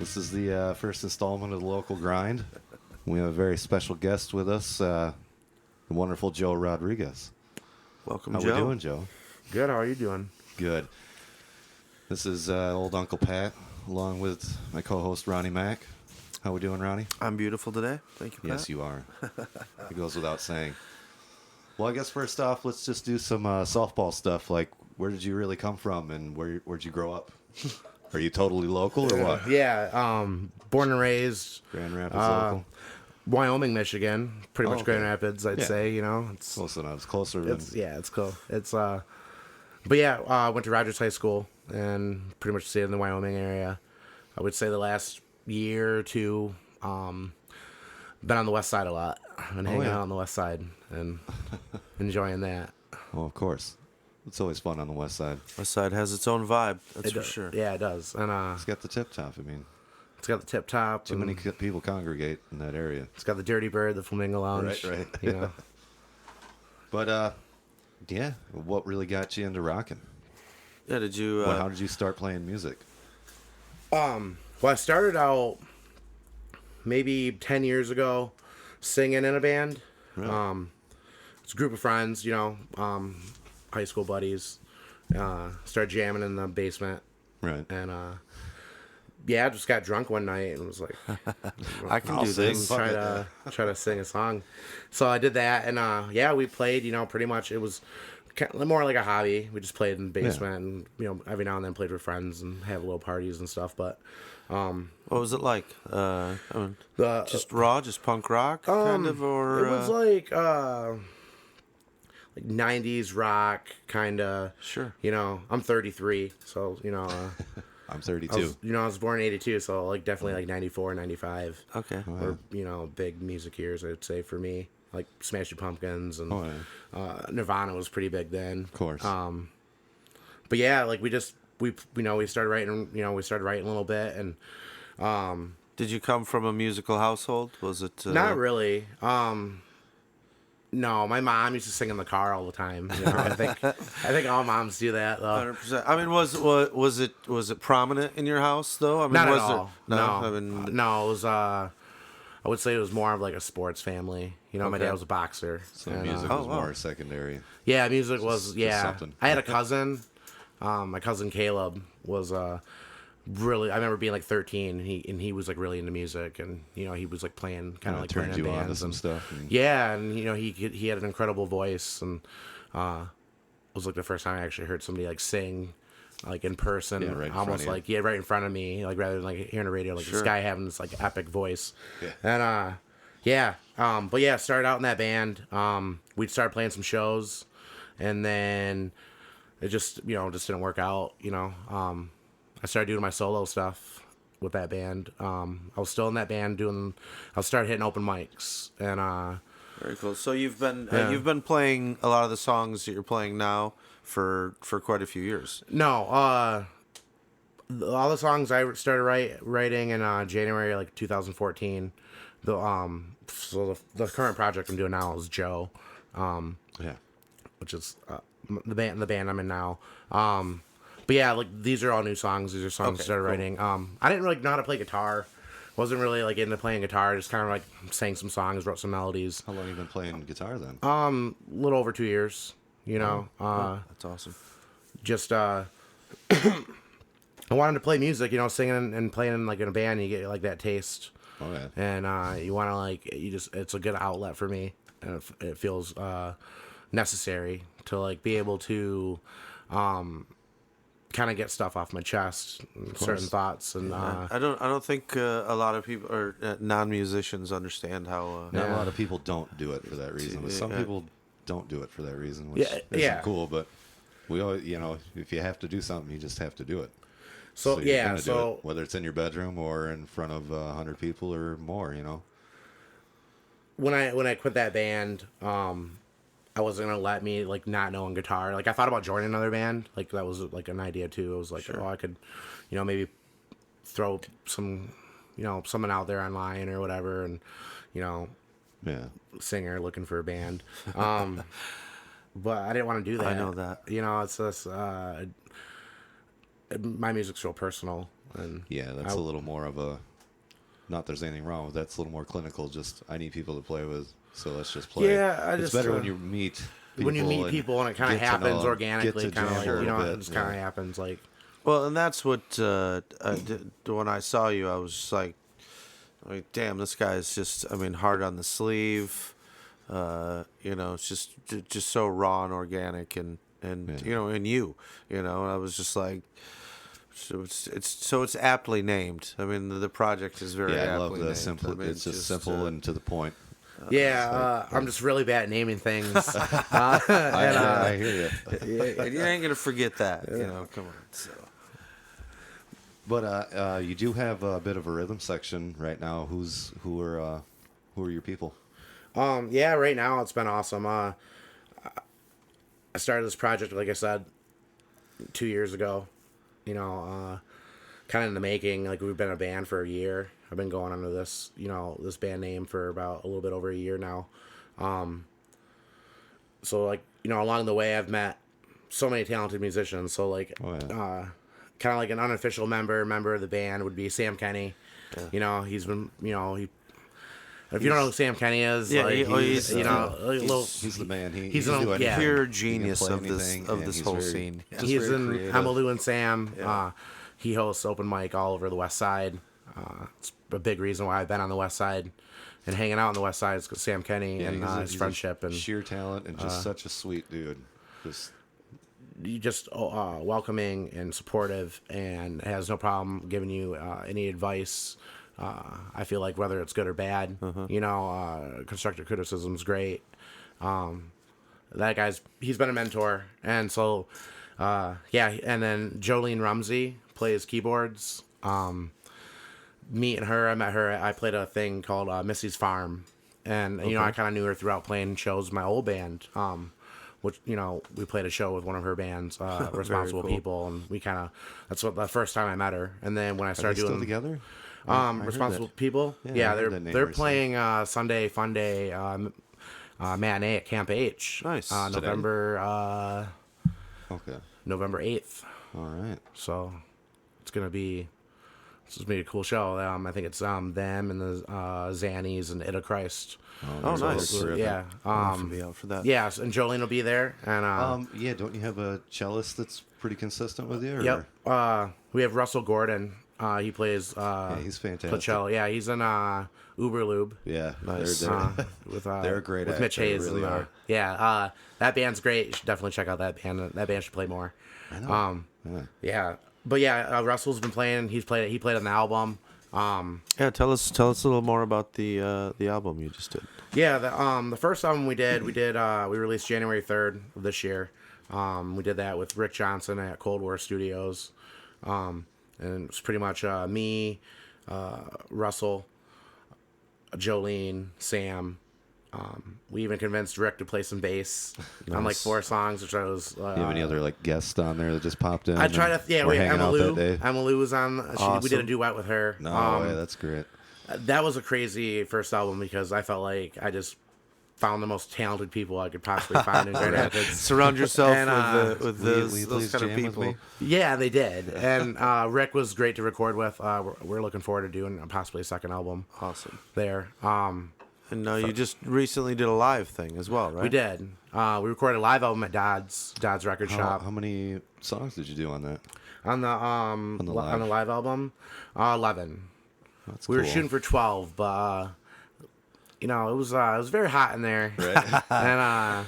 This is the first installment of the Local Grind. We have a very special guest with us, the wonderful Joe Rodriguez. Welcome, How Joe. we doing, Joe? Good. How are you doing? Good. This is old Uncle Pat, along with my co-host Ronnie Mack. How we doing, Ronnie? I'm beautiful today. Thank you, Pat. Yes, you are. It goes without saying. Well, I guess first off, let's just do some softball stuff. Like, where did you really come from, and where'd you grow up? Are you totally local or what? Yeah. Born and raised Grand Rapids local. Wyoming, Michigan. Pretty much okay. Grand Rapids, I'd Yeah. say. You know, it's Close enough. It's closer than. it's cool. It's but yeah, went to Rogers High School and pretty much stayed in the Wyoming area. I would say the last year or two, been on the west side a lot. Been hanging yeah. out on the west side and enjoying that. Well, of course. It's always fun on the west side. West Side has its own vibe, that's It for does. sure. Yeah, it does. And It's got the tip top. I mean, it's got the tip top. too many people congregate in that area. It's got the Dirty Bird, the Flamingo Lounge. Right. You know. But, yeah, what really got you into rocking? Yeah, did you... How did you start playing music? Well, I started out maybe 10 years ago singing in a band. Really? It's a group of friends, you know, high school buddies. Started jamming in the basement. Right. And, yeah, I just got drunk one night and was like, I can I'll do sing. this. Fuck try to sing a song. So I did that, and yeah, we played. You know, pretty much it was more like a hobby. We just played in the basement, and you know, every now and then played with friends and have little parties and stuff. But What was it like? I mean, the just raw, just punk rock, kind of, or... it was like 90s rock, kind of. Sure. You know, I'm 33, so you know. I'm 32. I was born in 82, so like definitely like 94, 95. Okay. Or, you know, big music years, I'd say, for me. Like Smashing Pumpkins and Nirvana was pretty big then. Of course. But yeah, like we started writing, we started writing a little bit, and Did you come from a musical household? Was it... not really. No, my mom used to sing in the car all the time. You know, I think all moms do that though. 100%. I mean, was it prominent in your house though? I mean, Not was at all. There, No, I mean, no, it was. I would say it was more of like a sports family. You know, my Okay. dad was a boxer. So and, music oh, was wow. more secondary. yeah, music was just something. I had a cousin. My cousin Caleb was really. I remember being like 13, and he was like really into music, and you know he was like playing kind of like turned playing in you on to bands some and stuff. And, yeah, and you know he had an incredible voice, and it was like the first time I actually heard somebody like sing like in person, Yeah, right in front almost of you. like right in front of me, like rather than like hearing a radio, like Sure. this guy having this like epic voice. Yeah. And but yeah, started out in that band. We started playing some shows, and then it just didn't work out. You know, I started doing my solo stuff with that band. I was still in that band I started hitting open mics, and very cool. So you've been Yeah. you've been playing a lot of the songs that you're playing now for quite a few years. no, all the songs I started writing in January like 2014. So the current project I'm doing now is Joe, yeah. which is the band I'm in now. But yeah, like these are all new songs. These are songs Okay, I started cool. writing. I didn't really know how to play guitar. Wasn't really like into playing guitar. Just kind of like sang some songs, wrote some melodies. How long have you been playing guitar then? A little over 2 years. You know, That's awesome. just I wanted to play music. You know, singing and playing in like in a band. You get like that taste. Oh, yeah. And you want to it's a good outlet for me, and it feels necessary to like be able to kind of get stuff off my chest, certain thoughts, and I don't think a lot of people or non-musicians understand how. Not a lot of people don't do it for that reason, but some Yeah. people don't do it for that reason, which isn't cool. But we always, if you have to do something, you just have to do it. so you're yeah, gonna do so it, whether it's in your bedroom or in front of 100 people or more, when I quit that band, I wasn't gonna let me like not knowing guitar. Like I thought about joining another band. Like that was like an idea too. It was like, Sure. oh, I could, maybe throw some, someone out there online or whatever, and Yeah. singer looking for a band. But I didn't want to do that. I know that. It's just my music's real personal, And Yeah, that's a little more of a. Not there's anything wrong with that. It's a little more clinical. Just I need people to play with, so let's just play. Yeah, it's better when you meet people and it kind of happens organically, kind of like it just kind of yeah. happens like. Well, and that's what when I saw you, I was just like, damn, this guy is just, I mean, hard on the sleeve. It's just so raw and organic, and and and I was just like, so it's aptly named. I mean, the project is very I aptly love the named. simple. I mean, It's just simple and to the point. I'm just really bad at naming things. I hear you. and you ain't gonna forget that. Come on. So. But you do have a bit of a rhythm section right now. Who are your people? Right now it's been awesome. I started this project, like I said, 2 years ago. Kind of in the making. Like we've been a band for a year. I've been going under this, this band name for about a little bit over a year now. So like, along the way I've met so many talented musicians. So like, kind of like an unofficial member of the band would be Sam Kenny. Yeah. He's been, if you don't know who Sam Kenny is, he's the man. He's a pure genius of this whole scene. Yeah. He's in Emmylou and Sam. Yeah. He hosts open mic all over the West Side. It's a big reason why I've been on the West Side and hanging out on the West Side is because Sam Kenny and his friendship and sheer talent and just such a sweet dude. Just welcoming and supportive and has no problem giving you any advice. I feel like whether it's good or bad, constructive criticism is great. That he's been a mentor, and so and then Jolene Rumsey plays keyboards. Me and her, I met her. I played a thing called Missy's Farm, and I kind of knew her throughout playing shows with my old band. Which we played a show with one of her bands, Responsible cool. People, and that's the first time I met her. And then when I started doing still together, Responsible People, they're playing Sunday Fun Day matinee at Camp H. Nice. November November 8th. All right. So it's gonna be a cool show. I think it's them and the Xannies and Ida Christ. Oh, nice. Yeah. I'll have to be out for that. Yeah, and Jolene will be there. And don't you have a cellist that's pretty consistent with you? Or? Yep. We have Russell Gordon. He plays. He's fantastic. Cello. Yeah, he's in Uberlube. Yeah, nice. They're great. With Mitch Hayes. They really are. Yeah. That band's great. You should definitely check out that band. That band should play more. I know. Yeah. But yeah, Russell's been playing. He played on the album. Tell us a little more about the album you just did. Yeah, the first album we released January 3rd of this year. We did that with Rick Johnson at Cold War Studios, and it's pretty much me, Russell, Jolene, Sam. We even convinced Rick to play some bass on like 4 songs, which I was. You have any other like guests on there that just popped in? I tried to. Yeah, we had Emmylou. That Emmylou was on. Awesome. We did a duet with her. No way, that's great. That was a crazy first album because I felt like I just found the most talented people I could possibly find in Grand Rapids. Surround yourself with those kind of people. Yeah, they did. And Rick was great to record with. We're looking forward to doing possibly a second album. Awesome. There. And you just recently did a live thing as well, right? We did. We recorded a live album at Dodd's Record Shop. How many songs did you do on that? On the live album, 11. That's we were cool. shooting for 12, but it was very hot in there. Right. And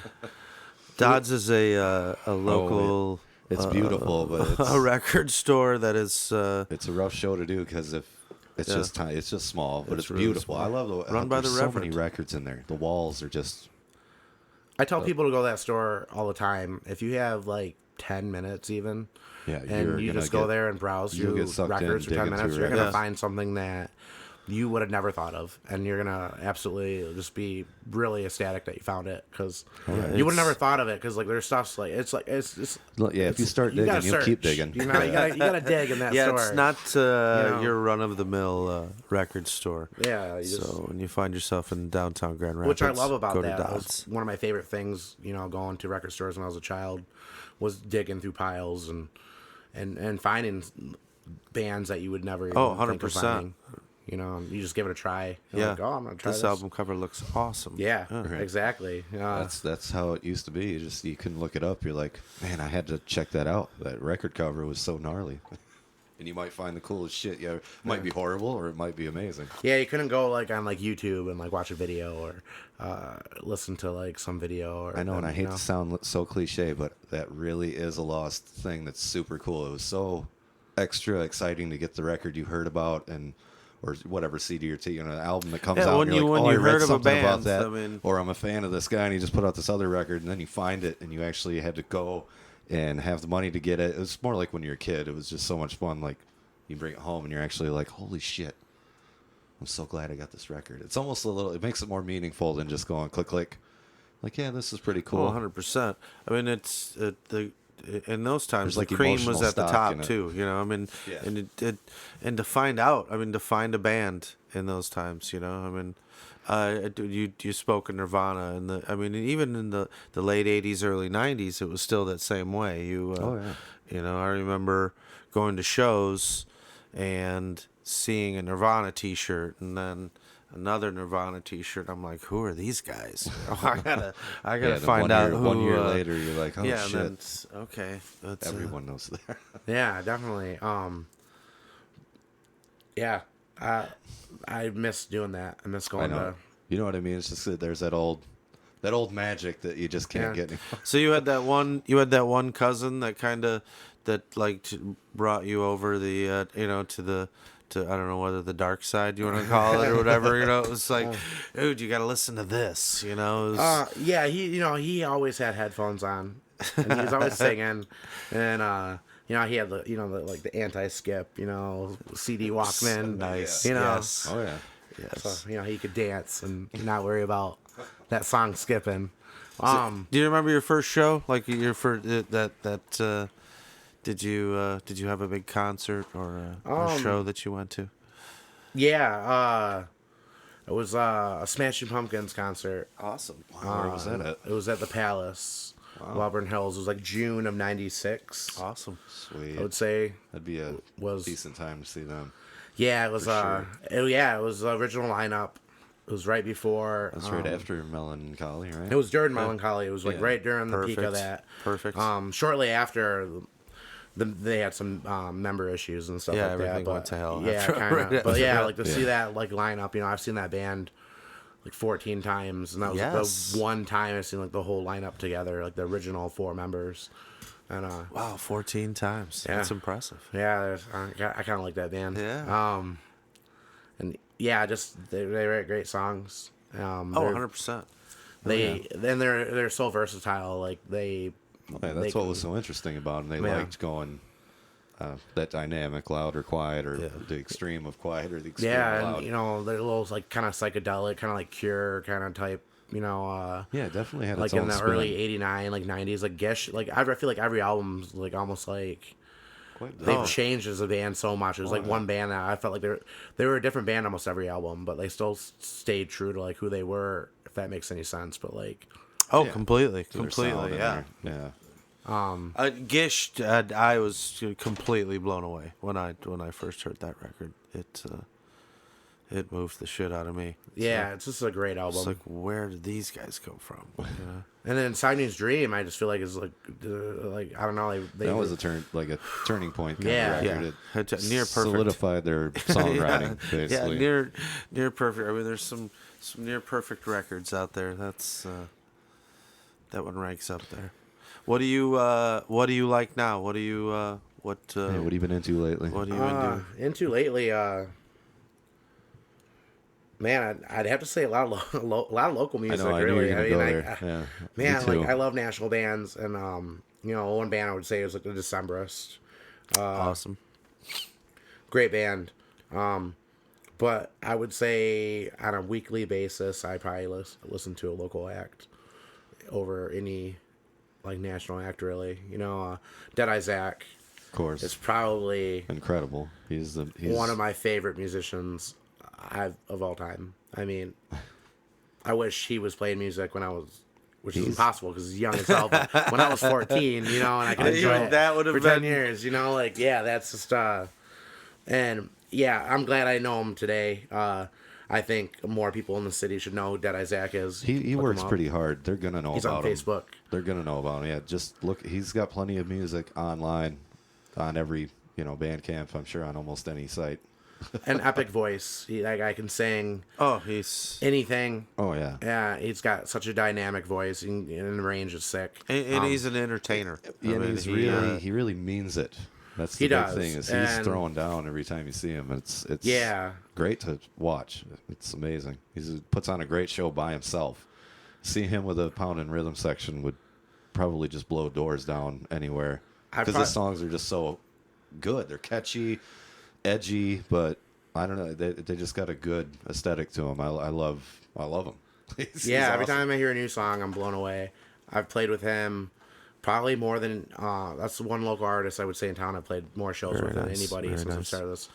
Dodd's is a local. It's beautiful, but it's a record store that is. It's a rough show to do because if it's just tiny, it's just small, but it's really beautiful. small. I love Run by the so Reverend. many records in there. The walls are just. I tell people to go to that store all the time. If you have like 10 minutes even, and you just go there and browse through records for 10 minutes, you're going to find something that you would have never thought of, and you're going to absolutely just be really ecstatic that you found it, because you would have never thought of it, because like there's stuff's like it's if you start digging, you'll keep digging. You gotta dig in that store. It's not your run-of-the-mill record store. Yeah. So when you find yourself in downtown Grand Rapids, which I love about go that. to That Dodd's. was one of my favorite things, going to record stores when I was a child, was digging through piles and finding bands that you would never even Oh, think of 100%. finding. You know, you just give it a try. You're Yeah. like, oh, I'm gonna try This this. album cover looks awesome. Yeah, Right. exactly. That's how it used to be. You couldn't look it up. You're like, man, I had to check that out. That record cover was so gnarly. And you might find the coolest shit. Yeah, it might be horrible or it might be amazing. Yeah, you couldn't go like on like YouTube and like watch a video or listen to like some video. Or I know, and I you hate know. to sound so cliche, but that really is a lost thing that's super cool. It was so extra exciting to get the record you heard about and or whatever CD or album that comes Yeah, out. when And you're you- like, when oh, you I read heard of a something about band, that, I mean- or I'm a fan of this guy, and he just put out this other record, and then you find it, and you actually had to go and have the money to get it. It was more like when you're a kid. It was just so much fun. Like you bring it home, and you're actually like, holy shit. I'm so glad I got this record. It's almost it makes it more meaningful than just going click, click. Like, yeah, this is pretty cool. Oh, 100%. I mean, it's in those times There's, like, the cream was emotional at the stock top in it. too. You know, I mean, Yeah. and to find out, I mean, to find a band in those times, you know, I mean, you spoke of Nirvana, and I mean, even in the late '80s, early '90s, it was still that same way. Oh, yeah. You know, I remember going to shows and seeing a Nirvana T-shirt, and then another Nirvana T-shirt. I'm like, who are these guys? I gotta Yeah, then find out who. 1 year later, you're like, oh, yeah, shit. and then okay. That's, Everyone knows that. Yeah, definitely. Yeah, I miss doing that. I miss I going know. to. You know what I mean? It's just that there's that old magic that you just can't Yeah. get anymore. So you had that one cousin that kind of brought you over the you know to I don't know whether the dark side you want to call it or whatever, you know. It was like, dude, you got to listen to this, you know. It was, Yeah, he always had headphones on, and he was always singing, and he had the anti-skip, CD Walkman, nice. you know, Yes. Oh, yeah. Yes. so he could dance and not worry about that song skipping. Do you remember your first show? Like your first did you have a big concert or a show that you went to? Yeah, it was a Smashing Pumpkins concert. Awesome. Where was that at? It was at the Palace, Auburn Hills. It was like June of '96. Awesome. Sweet. I would say. That'd be a Was- decent time to see them. Yeah, it was. For It was the original lineup. It was right before. That's right after Melancholy, right? It was during Melancholy. It was like Yeah. right during the peak of Perfect. that. Perfect. Shortly after, they had some member issues and stuff Yeah, like that. everything But went to hell yeah, after- kind right of. But after yeah, that. like to see that like lineup. I've seen that band like 14 times, and that was Yes. the one time I've seen like the whole lineup together, like the original 4 members. And Wow, 14 times. Yeah. That's impressive. yeah, I kind of like that band. Yeah. And yeah, just they write great songs. Oh, They're- 100%. they're so versatile. Like they. Yeah, that's what was so interesting about them. They Yeah. liked going that dynamic, loud or quiet, or Yeah. the extreme of quiet, or the extreme Yeah, of loud. and they're a little like kind of psychedelic, kind of like Cure, kind of type. Yeah, it definitely had Like its own in the spin. early '89, like '90s, like Gish. Like I feel like every album's like almost like they've changed as a band so much. It was like one band that I felt like they were a different band almost every album, but they still stayed true to like who they were. If that makes any sense, but like Oh, Yeah. completely. Their sound Completely, in yeah. there. Yeah. Gish, I was completely blown away when I first heard that record. It moved the shit out of me. yeah, it's just a great album. It's like, where did these guys come from? You know? And then Signing's Dream, I just feel like is like I don't know. They That was a turning point kind Yeah. of record. Yeah. It Near perfect. solidified their songwriting, yeah, basically. near perfect. I mean, there's some near perfect records out there. That's that one ranks up there. What do you like now? What do you Hey, what have you been into lately? what are you into? into lately? Man, I'd have to say a lot of local I music. know, I knew you really, were gonna go there. Yeah, man, me too. like I love national bands, and one band I would say is like the Decemberists. Awesome. Great band, but I would say on a weekly basis, I probably listen to a local act over any like national act. Really, Dead Eye Zach Of course, is probably incredible. He's one of my favorite musicians of all time. I mean, I wish he was playing music which is impossible because he's young as hell. But when I was 14, and I could enjoy it That would have for 10 been- years, that's just And yeah, I'm glad I know him today. I think more people in the city should know who Deadeye Zach is. He Look works him up. pretty hard. They're gonna know He's about on him. Facebook. They're gonna know about him. Yeah, just look. He's got plenty of music online, on every Bandcamp. I'm sure on almost any site. An epic voice. That guy can sing Oh, he's anything. Oh yeah. Yeah, he's got such a dynamic voice, and the range is sick. and he's an entertainer. Yeah, I mean, he's really he really means it. That's the He big does, thing is he's and- throwing down every time you see him. It's Yeah. great to watch. It's amazing. He puts on a great show by himself. See him with a pound and rhythm section would probably just blow doors down anywhere because the songs are just so good. They're catchy, edgy, but I don't know. They just got a good aesthetic to them. I love them. He's Every awesome. time I hear a new song, I'm blown away. I've played with him probably more than that's the one local artist I would say in town I've played more shows Very with than nice, anybody very since I nice. started this.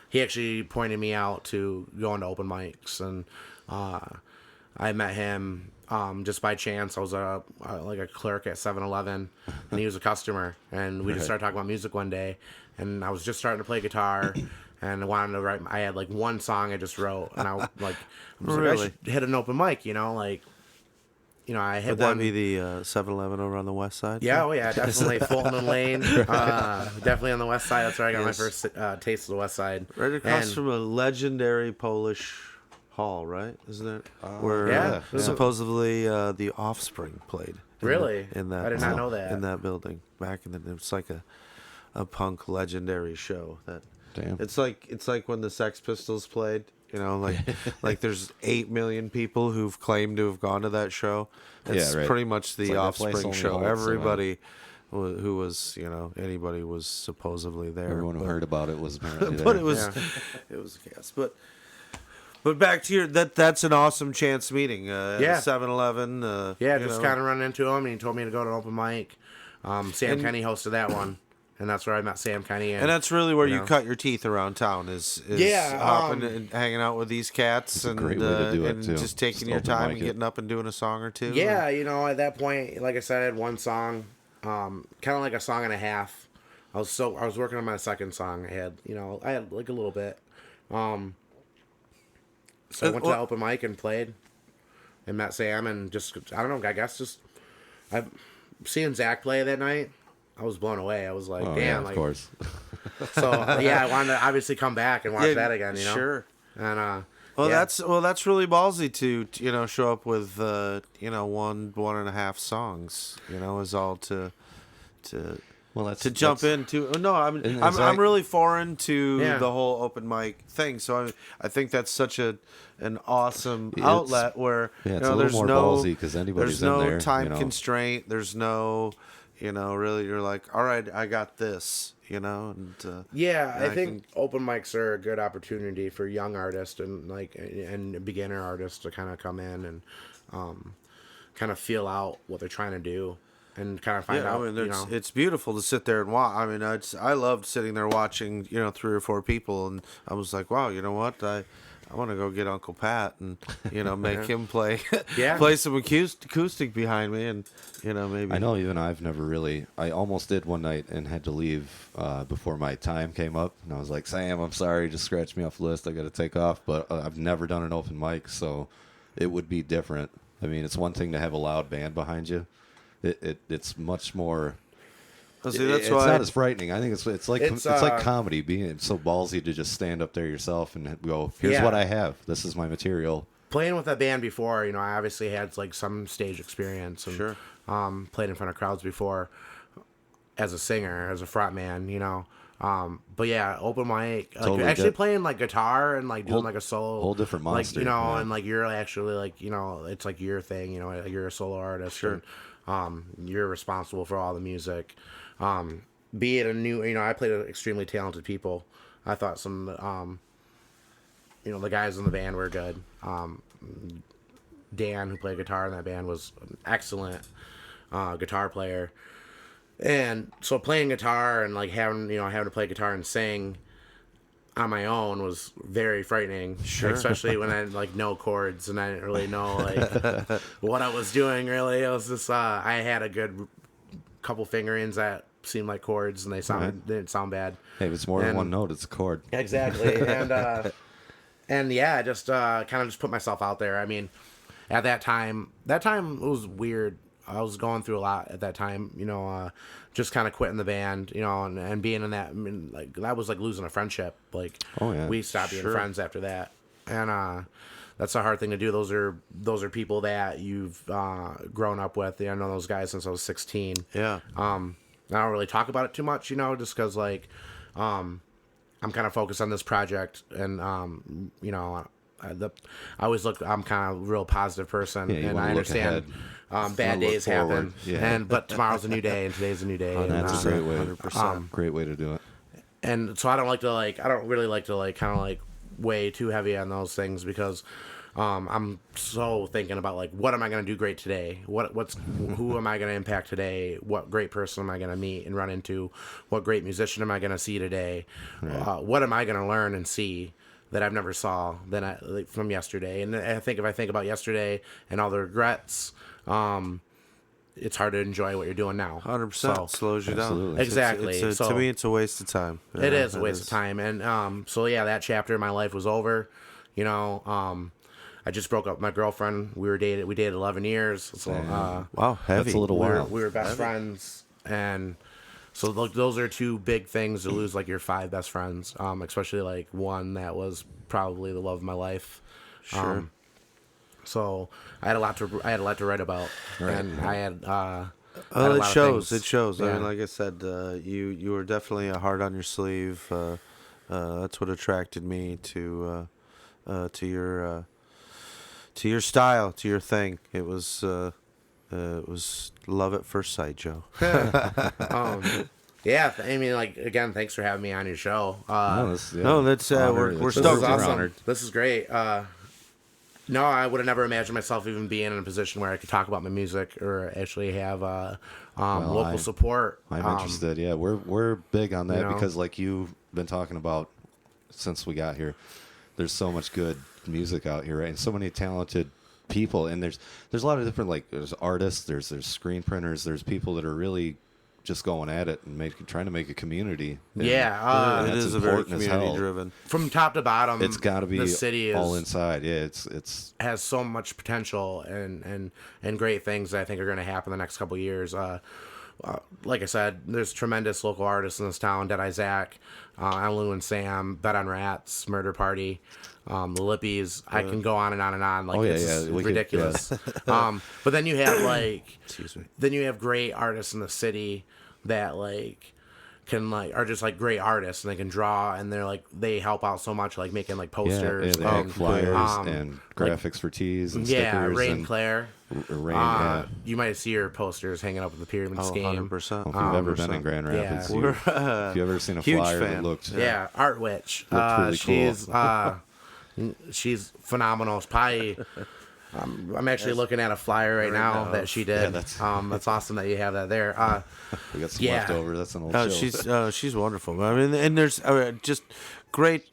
He actually pointed me out to going to open mics, and I met him just by chance. I was like a clerk at 7-Eleven, and he was a customer, and we just started talking about music one day, and I was just starting to play guitar. And I wanted to write. I had like one song I just wrote, and I was like, I should hit an open mic, I hit Would that one. be the 7-Eleven over on the west side? Yeah, oh yeah, definitely Fulton and Lane. Definitely on the west side. That's where I got my Yes. first taste of the west side. Right across And- from a legendary Polish hall, right? Isn't it? Where Yeah. supposedly the Offspring played. Really? In that, I did not know that. In that building back in the, it was like a punk legendary show that. Damn. It's like when the Sex Pistols played. Like there's 8 million people who've claimed to have gone to that show. It's Yeah, right. pretty much the It's like that place Offspring only show. holds so many. Everybody who was, anybody was supposedly there. Everyone who but- heard about it was apparently there. but it was it was a chaos. But back to your that's an awesome chance meeting. At Yeah. 7-Eleven. just kind of run into him, and he told me to go to an open mic. Sam And- Kenny hosted that one, and that's where I met Sam Kenny. and that's really where you know. cut your teeth around town is Yeah, hopping and hanging out with these cats a and great way to do it, and too. just taking Just your open time mic and it. getting up and doing a song or two. Yeah, at that point, like I said, I had one song, kind of like a song and a half. I was working on my second song. I had like a little bit. So I went to the open mic and played, and met Sam, and just I don't know. I guess just seeing Zach play that night, I was blown away. I was like, Oh, damn, yeah, of like course. so. Yeah, I wanted to obviously come back and watch Yeah, that again. Sure. And Well, yeah. that's really ballsy to show up with one and a half songs. Is all to Well, that's to jump that's- into. No, I'm And I'm Zach- really foreign to Yeah. the whole open mic thing. So I think that's such an awesome It's- outlet where yeah, it's a little there's more no ballsy 'cause anybody's there's in no there, time constraint. There's no really you're like, all right, I got this. And Yeah, and I think open mics are a good opportunity for young artists and beginner artists to kind of come in and kind of feel out what they're trying to do and kind of find Yeah, out. I mean, it's beautiful to sit there and watch. I mean, I loved sitting there watching, 3 or 4 people, and I was like, wow, you know what? I want to go get Uncle Pat and make him play Yeah. play some acoustic behind me, and maybe I know even I've never really. I almost did one night and had to leave before my time came up, and I was like, Sam, I'm sorry, just scratch me off the list. I got to take off, but I've never done an open mic, so it would be different. I mean, it's one thing to have a loud band behind you. It's much more. Well, see, that's it's why not as frightening. I think it's like It's, like comedy, being so ballsy to just stand up there yourself and go, here's Yeah. what I have. This is my material. Playing with a band before, I obviously had like some stage experience and Sure. Played in front of crowds before as a singer, as a front man, but yeah, open mic, like, Totally actually did. playing like guitar and like doing Whole- like a solo, whole different monster, like yeah. and like you're actually like it's like your thing, like you're a solo artist, Sure. and you're responsible for all the music. Be it a new, I played with extremely talented people. I thought some, the guys in the band were good. Dan, who played guitar in that band, was an excellent guitar player. And so playing guitar and like having to play guitar and sing on my own was very frightening. Sure. Especially when I had like no chords and I didn't really know like what I was doing really. It was just I had a good couple fingerings at seemed like chords, and they didn't sound bad. Hey, if it's more than And- one note, it's a chord. Exactly, and yeah, I just kind of just put myself out there. I mean, at that time it was weird. I was going through a lot at that time, just kind of quitting the band, and being in that. I mean, like that was like losing a friendship. Like, Oh, yeah. we stopped being Sure. friends after that, and that's a hard thing to do. Those are people that you've grown up with. I know those guys since I was 16. Yeah. I don't really talk about it too much, just because like I'm kind of focused on this project, and I always look. I'm kind of a real positive person, Yeah, you and wanna I look understand ahead. bad look days forward. happen, Yeah. but tomorrow's a new day, and today's a new day. And, That's a great way. 100%. Great way to do it. and so I don't really like to kind of like weigh too heavy on those things, because I'm so thinking about like, what am I going to do great today? Who am I going to impact today? What great person am I going to meet and run into? What great musician am I going to see today? What am I going to learn and see that I've never saw from yesterday? And I think if I think about yesterday and all the regrets, it's hard to enjoy what you're doing now. 100% slows you down. Absolutely. Exactly. To So- me, it's a waste of time. It is a waste of time. And so yeah, that chapter of my life was over. I just broke up with my girlfriend. We dated 11 years. So Wow, heavy. That's a little we were, while. we were best friends, and so those are two big things to lose, like your 5 best friends, especially like one that was probably the love of my life. Sure. So I had a lot to write about, and I had. I had a Oh, it lot of shows. things. It shows. I Yeah. mean, like I said, you were definitely a heart on your sleeve. That's what attracted me to your style, to your thing. It was love at first sight, Joe. Yeah, I mean, like again, thanks for having me on your show. No, that's we're This stoked. is We're awesome. honored. This is great. No, I would have never imagined myself even being in a position where I could talk about my music or actually have local support. I'm interested. Yeah, we're big on that you know. because, like you've been talking about since we got here, there's so much good music out here, right? And so many talented people. And there's a lot of different, like, there's artists, there's screen printers, there's people that are really just going at it and trying to make a community. And Yeah, It that's is a very important as hell. community driven. From top to bottom, It's got to be the city all inside. Yeah, it's has so much potential and great things that I think are going to happen the next couple of years. Like I said, there's tremendous local artists in this town: Dead Eye Zach, Lou and Sam, Bet on Rats, Murder Party, the Lippies. I can go on and on and on. Like, Oh, yeah, it's yeah, we could- ridiculous. But then you have like, Excuse me. then you have great artists in the city that like can like are just like great artists, and they can draw, and they help out so much, like making like yeah, posters, they make and, flyers and like- graphics for tees and yeah, stickers. Rain and Claire. Rain, yeah. You might see your posters hanging up at the Pyramid Oh, Scheme. 100%. If you've ever been in 100%. Grand Rapids, Yeah. if you've ever seen a Huge flyer fan. that looked Yeah, Art Witch. Looked really She's phenomenal. It's probably. I'm actually looking at a flyer right now that she did. Yeah, that's- that's awesome that you have that there. we got some Yeah. left over. That's an old Oh, show. she's wonderful. I mean, and there's just great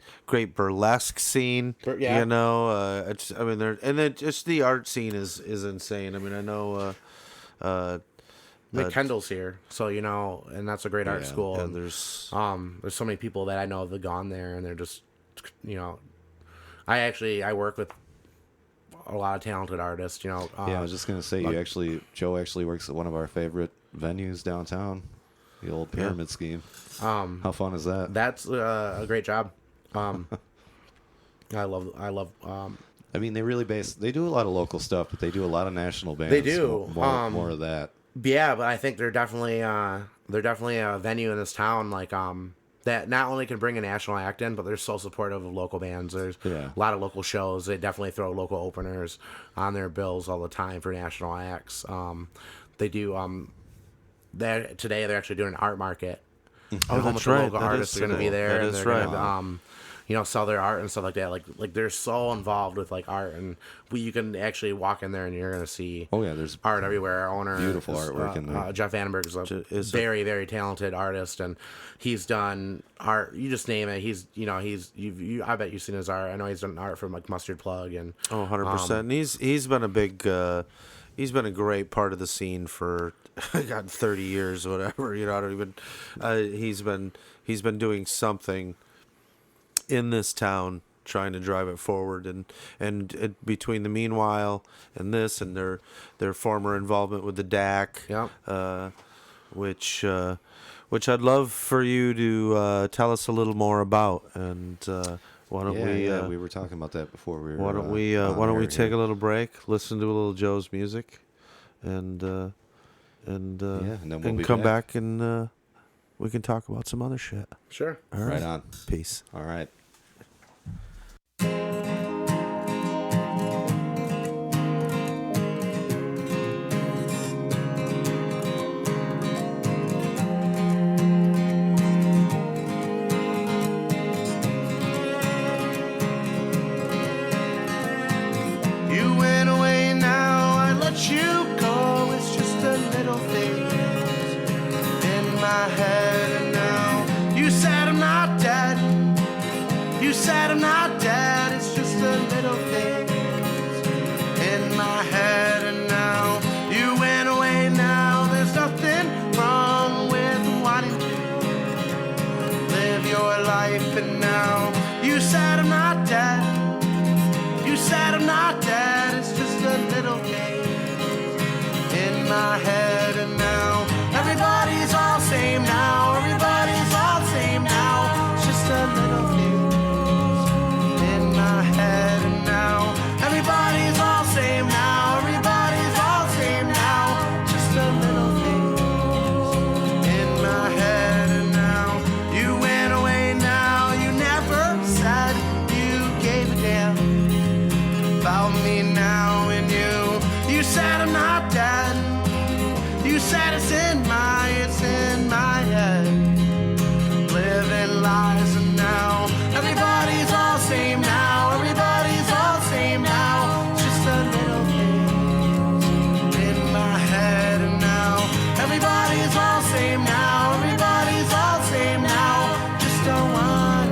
burlesque scene. Yeah. You know, just the art scene is insane. I mean, I know. McKendall's here, so and that's a great art Yeah, school. Yeah, and, there's there's so many people that I know have gone there, and they're just, I work with a lot of talented artists. Yeah, I was just gonna say, Joe actually works at one of our favorite venues downtown, the old Pyramid Scheme. How fun is that? That's a great job. I love. I mean, they do a lot of local stuff, but they do a lot of national bands. They do. More of that. Yeah, but I think they're definitely a venue in this town that not only can bring a national act in, but they're so supportive of local bands. There's Yeah. a lot of local shows. They definitely throw local openers on their bills all the time for national acts. They do. Today they're actually doing an art market. Oh, Home that's with the right. local That artists is are going to be today. there. That and is they're right. Gonna, sell their art and stuff like that. Like they're so involved with like art, and you can actually walk in there and you're gonna see Oh yeah, there's art everywhere. Our owner, Beautiful is, artwork in there. Jeff Annenberg is a very, very talented artist, and he's done art. You just name it. I bet you've seen his art. I know he's done art from like Mustard Plug and 100%. And he's been a big he's been a great part of the scene for God 30 years or whatever. I don't even. He's been doing something in this town, trying to drive it forward, and between the meanwhile and this and their former involvement with the DAC, which I'd love for you to tell us a little more about. And why don't we were talking about that before we were. Why don't we take a little break, listen to a little Joe's music, and then we'll come back and we can talk about some other shit. Sure. All right. Right on. Peace. All right. You went away, now I let you go. It's just a little thing in my head, and now you said I'm not dead. You said I'm not dead. It's just a little thing in my head, and now you went away. Now there's nothing wrong with wanting to live your life, and now you said I'm not dead. You said I'm not dead, it's just a little game in my head, and now everybody's all same now, everybody's all same now, it's just a little thing in my head, and now everybody's all same now, everybody's all same now, just a little thing in my head, and now you went away, now you never said you gave a damn about me now, and you said I'm not dead. You said it's in my head, living lies, and now everybody's all same now, everybody's all same now, just a little thing in my head, and now everybody's all same now, everybody's all same now, just don't want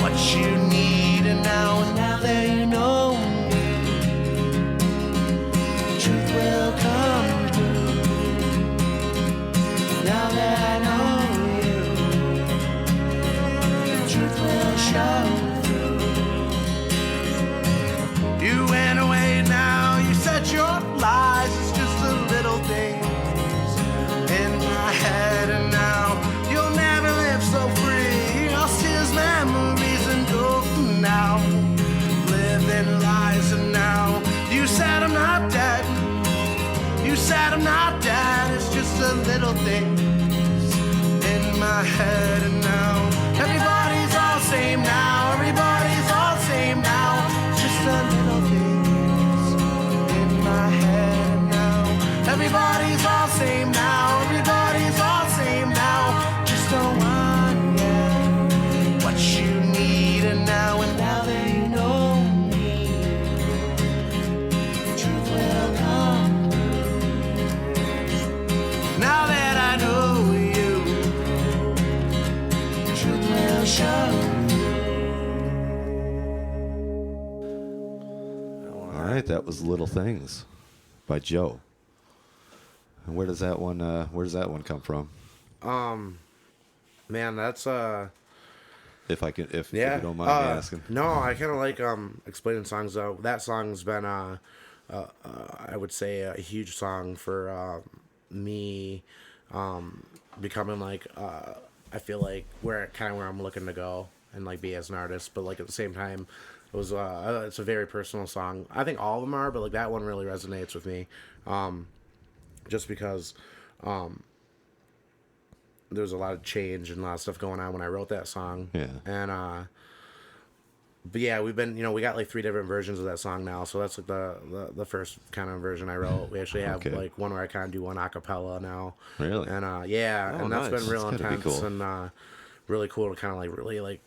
what you need, and now that you know me, truth will come through. Now that I know you, the truth will show through. You went away now, you said your lies, it's just the little things in my head, and now you'll never live so free. Lost his memories and go now, living lies, and now you said I'm not dead. You said I'm not dead, it's just a little things in my head, and now everybody's all same now, everybody's all same now, just a little things in my head, and now everybody's all same now, everybody's all same now, just don't want what you need, and now that you know me, truth will come through. Now that I know you, truth will show. All right, that was "Little Things" by Joe. And where does that one come from? Man, that's If you don't mind me asking. No, I kind of like explaining songs though. That song's been I would say a huge song for me becoming like I feel like where I'm looking to go and like be as an artist, but like at the same time it was it's a very personal song. I think all of them are, but like that one really resonates with me just because there's a lot of change and a lot of stuff going on when I wrote that song. Yeah. And but yeah, we got like 3 different versions of that song now. So that's like the first kind of version I wrote. We actually have like one where I kind of do one a cappella now. Really? And yeah, Oh, and that's nice. been real That's gotta be intense cool. and really cool to kind of like really like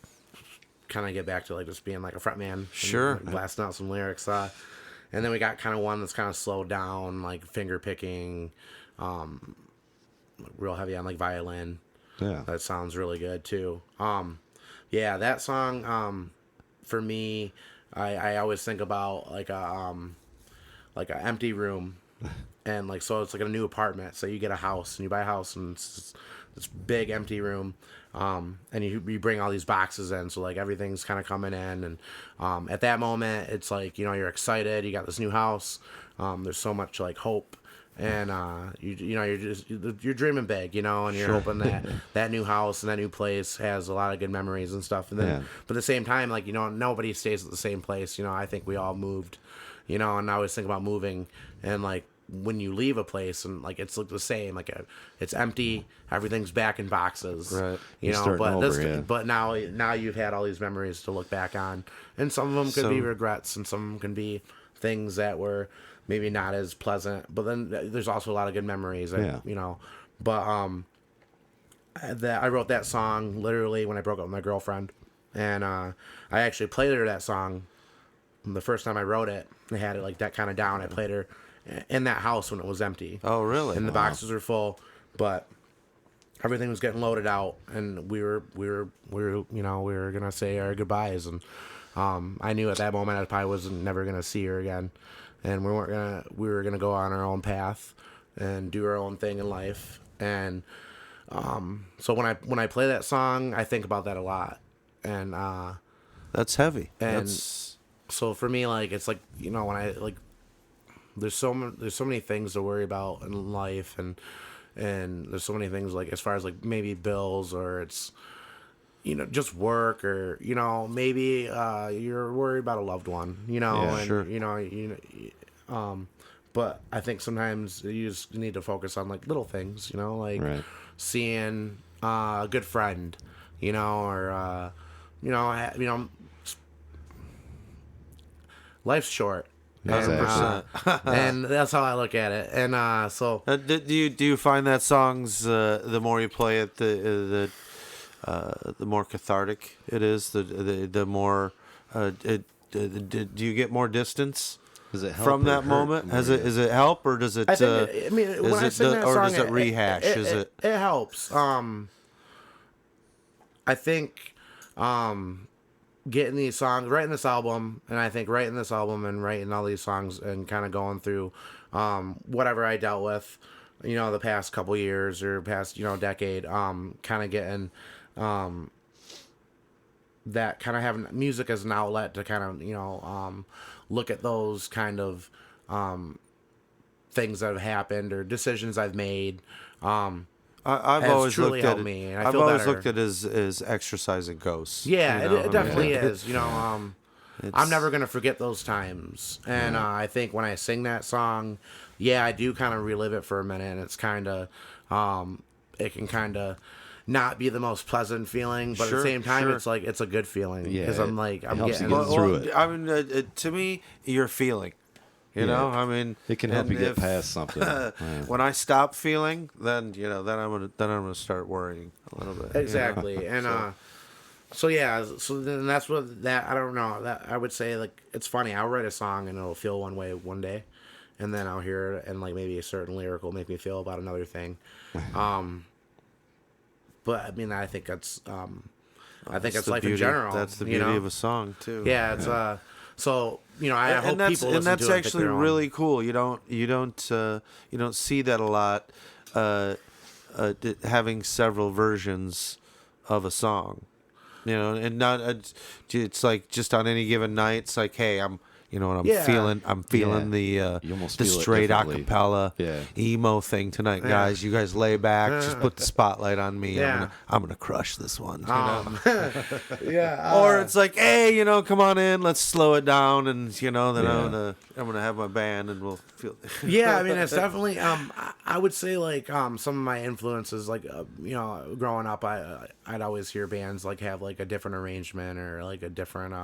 kind of get back to like just being like a frontman. and, Sure. like, blasting out some lyrics. And then we got kind of one that's kind of slowed down, like finger picking, real heavy on like violin. Yeah. That sounds really good too. Yeah, that song, for me, I always think about like like an empty room, and like so it's like a new apartment. So you get a house and you buy a house and it's this big empty room, and you bring all these boxes in. So like everything's kind of coming in, and at that moment it's like you're excited. You got this new house. There's so much like hope. And you're dreaming big, and you're hoping that that new house and that new place has a lot of good memories and stuff. And then, but at the same time, like nobody stays at the same place. I think we all moved, and I always think about moving and like when you leave a place and like it's like the same, like it's empty, everything's back in boxes, right? But now you've had all these memories to look back on, and some of them could be regrets, and some of them can be things that were maybe not as pleasant, but then there's also a lot of good memories, but that I wrote that song literally when I broke up with my girlfriend, and I actually played her that song the first time I wrote it. I had it like that kind of down. I played her in that house when it was empty. Oh, really? And the boxes were full, but everything was getting loaded out, and we were gonna say our goodbyes, and I knew at that moment I probably wasn't never gonna see her again. And we were gonna go on our own path and do our own thing in life. And so when I play that song, I think about that a lot. And that's heavy. And so for me, like it's like when I like there's so many things to worry about in life, and there's so many things like as far as like maybe bills, or it's just work, or maybe you're worried about a loved one, but I think sometimes you just need to focus on like little things, like seeing a good friend, or life's short. And that's how I look at it. And so do you find that songs the more you play it, the more cathartic it is, the more do you get more distance? Does it help from that moment? Does it help, or does it? I think when I sing that song, or does it rehash? It helps. I think getting these songs, writing this album, and I think writing this album and writing all these songs and kind of going through whatever I dealt with, the past couple years or past decade, kind of getting that kind of having music as an outlet to kind of look at those kind of things that have happened or decisions I've made. I've always looked at me, and I've always looked at it as exercising ghosts. Yeah, it definitely is. I'm never gonna forget those times, and I think when I sing that song, I do kind of relive it for a minute, and it's kind of, it can kind of not be the most pleasant feeling, but at the same time, it's like it's a good feeling because I'm getting through it. I mean, to me, you're feeling. I mean, it can help you get past something. When I stop feeling, then I'm gonna start worrying a little bit. Exactly, and so then that's what that I don't know that I would say, like, it's funny. I'll write a song and it'll feel one way one day, and then I'll hear it and like maybe a certain lyric will make me feel about another thing. But I mean, I think that's that's life in general. That's the beauty of a song too. Yeah, it's so I hope people listen and that's to it actually really cool. You don't see that a lot. Having several versions of a song, and not it's like just on any given night. It's like, hey, I'm feeling the straight acapella emo thing tonight, guys. You guys lay back, just put the spotlight on me. I'm gonna crush this one. Or it's like, hey, come on in, let's slow it down, and then I'm gonna have my band and we'll feel. I mean, it's definitely I would say like some of my influences, like growing up, I'd always hear bands like have like a different arrangement or like a different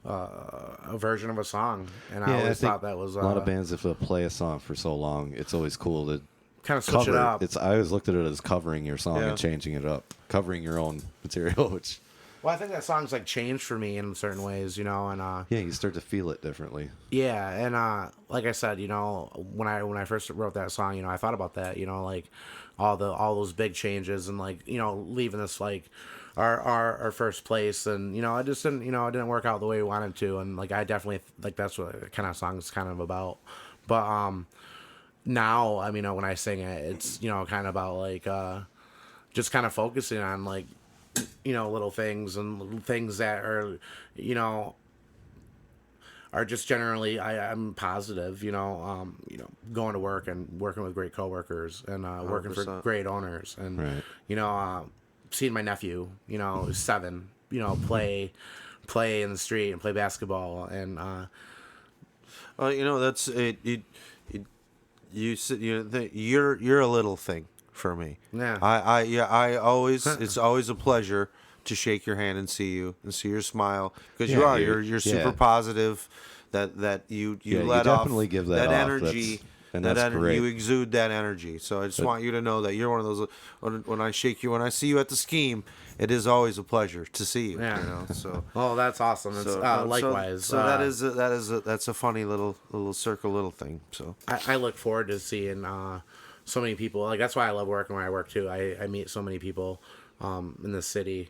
a version of a song, and I always thought that was a lot of bands, if they'll play a song for so long, it's always cool to kind of switch it up. I always looked at it as covering your song and changing it up, covering your own material. Which, I think that song's like changed for me in certain ways, and you start to feel it differently. Yeah, and like I said, when I first wrote that song, I thought about that, like all those big changes and like leaving this like our first place, and it just didn't it didn't work out the way we wanted to, and like I definitely like that's what kind of song is kind of about. But now, I mean, when I sing it, it's kind of about like just kind of focusing on like little things and little things that are you know are just generally I'm positive, going to work and working with great coworkers and working for 100%. great owners and Right. seeing my nephew, who's 7, play in the street and play basketball and That's it. You're a little thing for me. Yeah. I always it's always a pleasure to shake your hand and see you and see your smile because you Yeah, are you're- you're super yeah. positive. That you Yeah, you let off definitely give that off. energy. And that's great. You exude that energy. So I just want you to know that you're one of those. When I shake you, when I see you at the scheme, it is always a pleasure to see you. Yeah. So. Oh, that's awesome. It's, likewise. So that's a funny little little thing. So I look forward to seeing so many people. Like that's why I love working where I work too. I meet so many people in the city,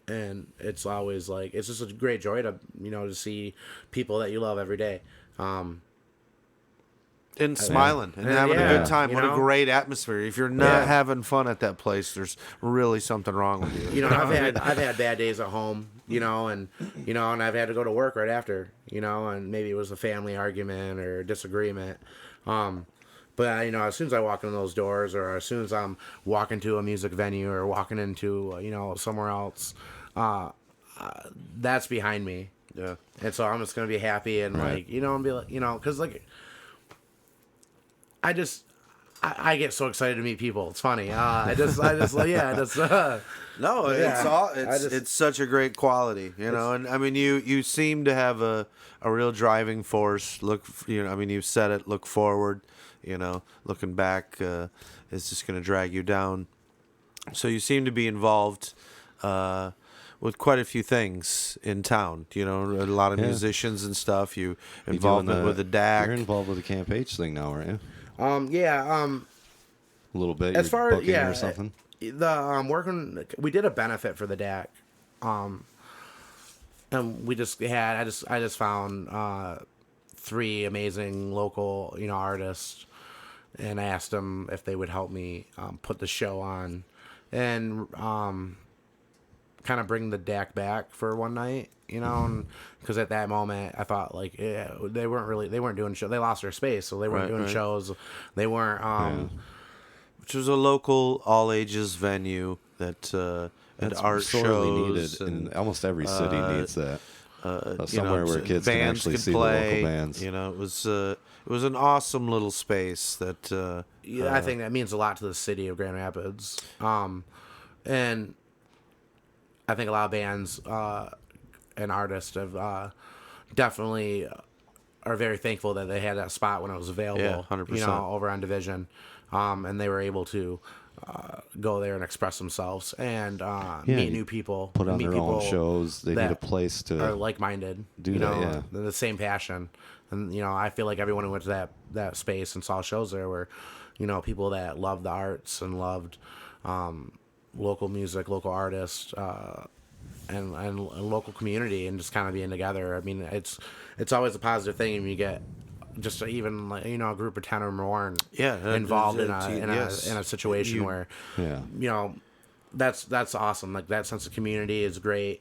and it's always like it's just a great joy to to see people that you love every day. and smiling and having a yeah, good time. you What a know? great atmosphere. If you're not having fun at that place, there's really something wrong with you. I've had bad days at home, and I've had to go to work right after, and maybe it was a family argument or disagreement. But as soon as I walk in those doors, or as soon as I'm walking to a music venue or walking into somewhere else, that's behind me. Yeah. And so I'm just gonna be happy and Right. and be like, because like I get so excited to meet people. It's funny. I just like No, Yeah. it's such a great quality, and I mean you seem to have a real driving force. You've said it. Look forward, looking back is just going to drag you down. So you seem to be involved with quite a few things in town. A lot of musicians and stuff. You involvement with the DAC. You're involved with the Camp H thing now, aren't you? A little bit. As You're far as booking or something. The working, we did a benefit for the DAC, and we just had I just found 3 amazing local artists, and I asked them if they would help me put the show on, and kind of bring the DAC back for one night, because at that moment I thought like they weren't doing shows. They lost their space, so they weren't doing shows. They weren't. Which was a local all ages venue that and That's art sorely shows needed, and and almost every city needs that. Somewhere where kids can bands actually could see play. the local bands. It was an awesome little space that. I think that means a lot to the city of Grand Rapids, and I think a lot of bands and artists have definitely are very thankful that they had that spot when it was available. Yeah, 100%. Over on Division, and they were able to go there and express themselves and meet new people, Put on meet their people own shows. They need a that place are to. like-minded. do that, yeah. The same passion, and I feel like everyone who went to that space and saw shows there were, people that loved the arts and loved local music, local artists, and local community, and just kind of being together. I mean, it's always a positive thing when you get just even like, a group of 10 or more involved in a situation where that's awesome. Like that sense of community is great.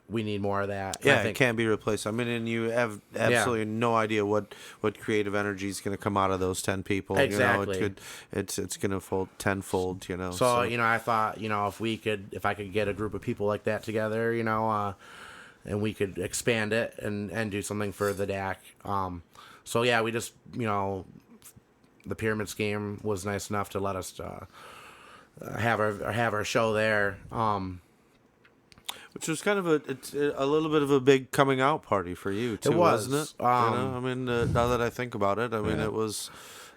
We need more of that. Yeah, I think, it can't be replaced. I mean, and you have absolutely no idea what creative energy is going to come out of those 10 people. Exactly. It's going to fold tenfold. So I thought if I could get a group of people like that together, and we could expand it and do something for the DAC. So yeah, we just the Pyramid Scheme was nice enough to let us have our show there. Which was kind of a little bit of a big coming out party for you too, It was. wasn't it? I mean, now that I think about it, I mean, it was,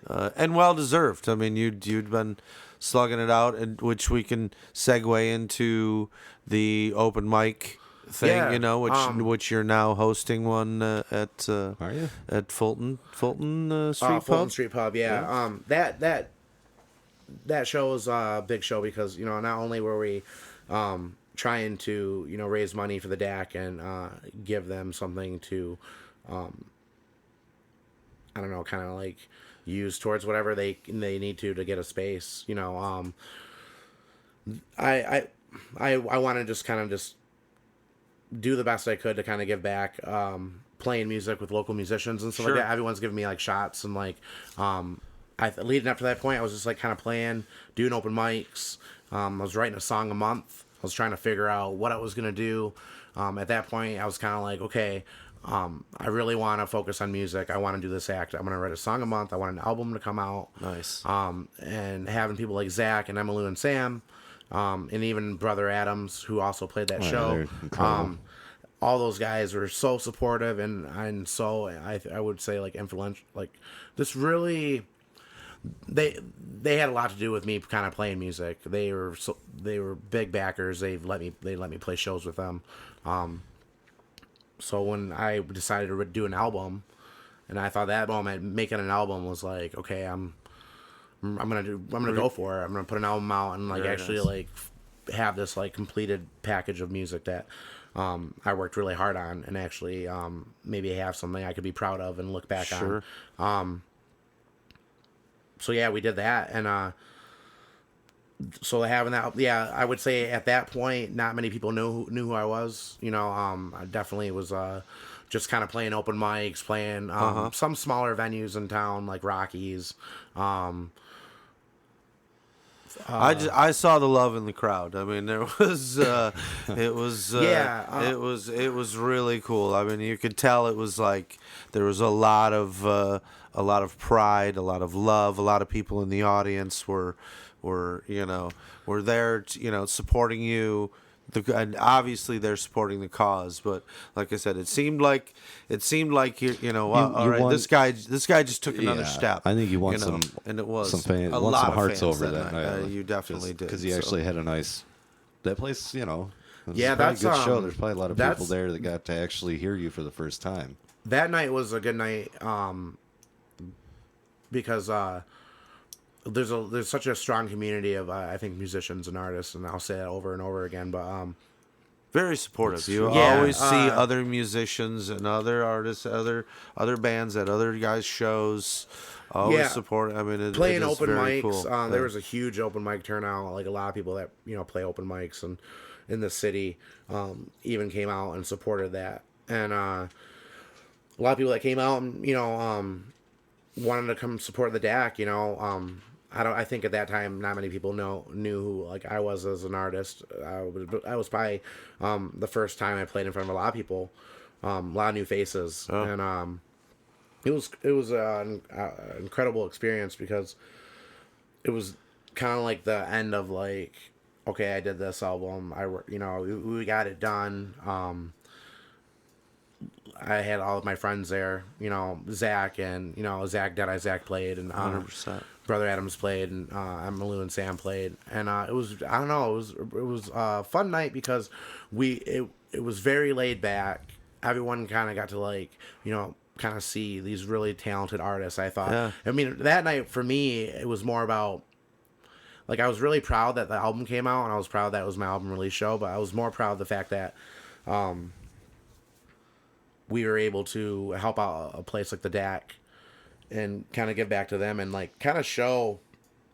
and well deserved. I mean, you'd been slugging it out, and which we can segue into the open mic thing, which you're now hosting one at. Are you? At Fulton Street Pub? Fulton Street Pub, yeah. That show was a big show because not only were we trying to raise money for the DAC and give them something to I don't know, kind of like use towards whatever they need to get a space. I want to just kind of just do the best I could to kind of give back, playing music with local musicians and stuff like that. Everyone's giving me like shots and like, leading up to that point, I was just like kind of playing, doing open mics. I was writing a song a month. I was trying to figure out what I was going to do. At that point, I was kind of like, okay, I really want to focus on music. I want to do this act. I'm going to write a song a month. I want an album to come out. Nice. And having people like Zach and Emmylou and Sam, and even Brother Adams, who also played that show. All those guys were so supportive and so I would say like influential. Like this really, they had a lot to do with me kind of playing music. They were big backers. They let me play shows with them. So when I decided to do an album, and I thought that moment making an album was like, okay, I'm gonna go for it. I'm gonna put an album out and like like have this like completed package of music that I worked really hard on, and actually maybe have something I could be proud of and look back on. So yeah, we did that, and so having that, yeah, I would say at that point, not many people knew who I was. I definitely was just kind of playing open mics, playing some smaller venues in town like Rockies. I saw the love in the crowd. I mean, there was it was really cool. I mean, you could tell it was like there was a lot of pride, a lot of love. A lot of people in the audience were there, supporting you. And obviously they're supporting the cause, but like I said, it seemed like all right, this guy just took another step. I think you won some, and it was some hearts over that night. You definitely did, because you actually had a nice. That place, it was that's a good show. There's probably a lot of people that's there that got to actually hear you for the first time. That night was a good night, because there's such a strong community of I think musicians and artists, and I'll say that over and over again, but very supportive. You always see other musicians and other artists, other bands at other guys' shows. Always support. I mean, playing it is open very mics. Cool. There was a huge open mic turnout. Like a lot of people that play open mics and in the city even came out and supported that. And a lot of people that came out and wanted to come support the DAC. I think at that time not many people knew who like I was as an artist. I was probably the first time I played in front of a lot of people, a lot of new faces, and it was an incredible experience because it was kind of like the end of like, okay, I did this album. We got it done. I had all of my friends there, Zach and, Zach played, and 100%. Brother Adams played, and Emmylou and Sam played, and it was a fun night because it was very laid back. Everyone kind of got to like, kind of see these really talented artists. I thought, I mean, that night for me, it was more about, like, I was really proud that the album came out, and I was proud that it was my album release show, but I was more proud of the fact that, we were able to help out a place like the DAC and kind of give back to them and like kind of show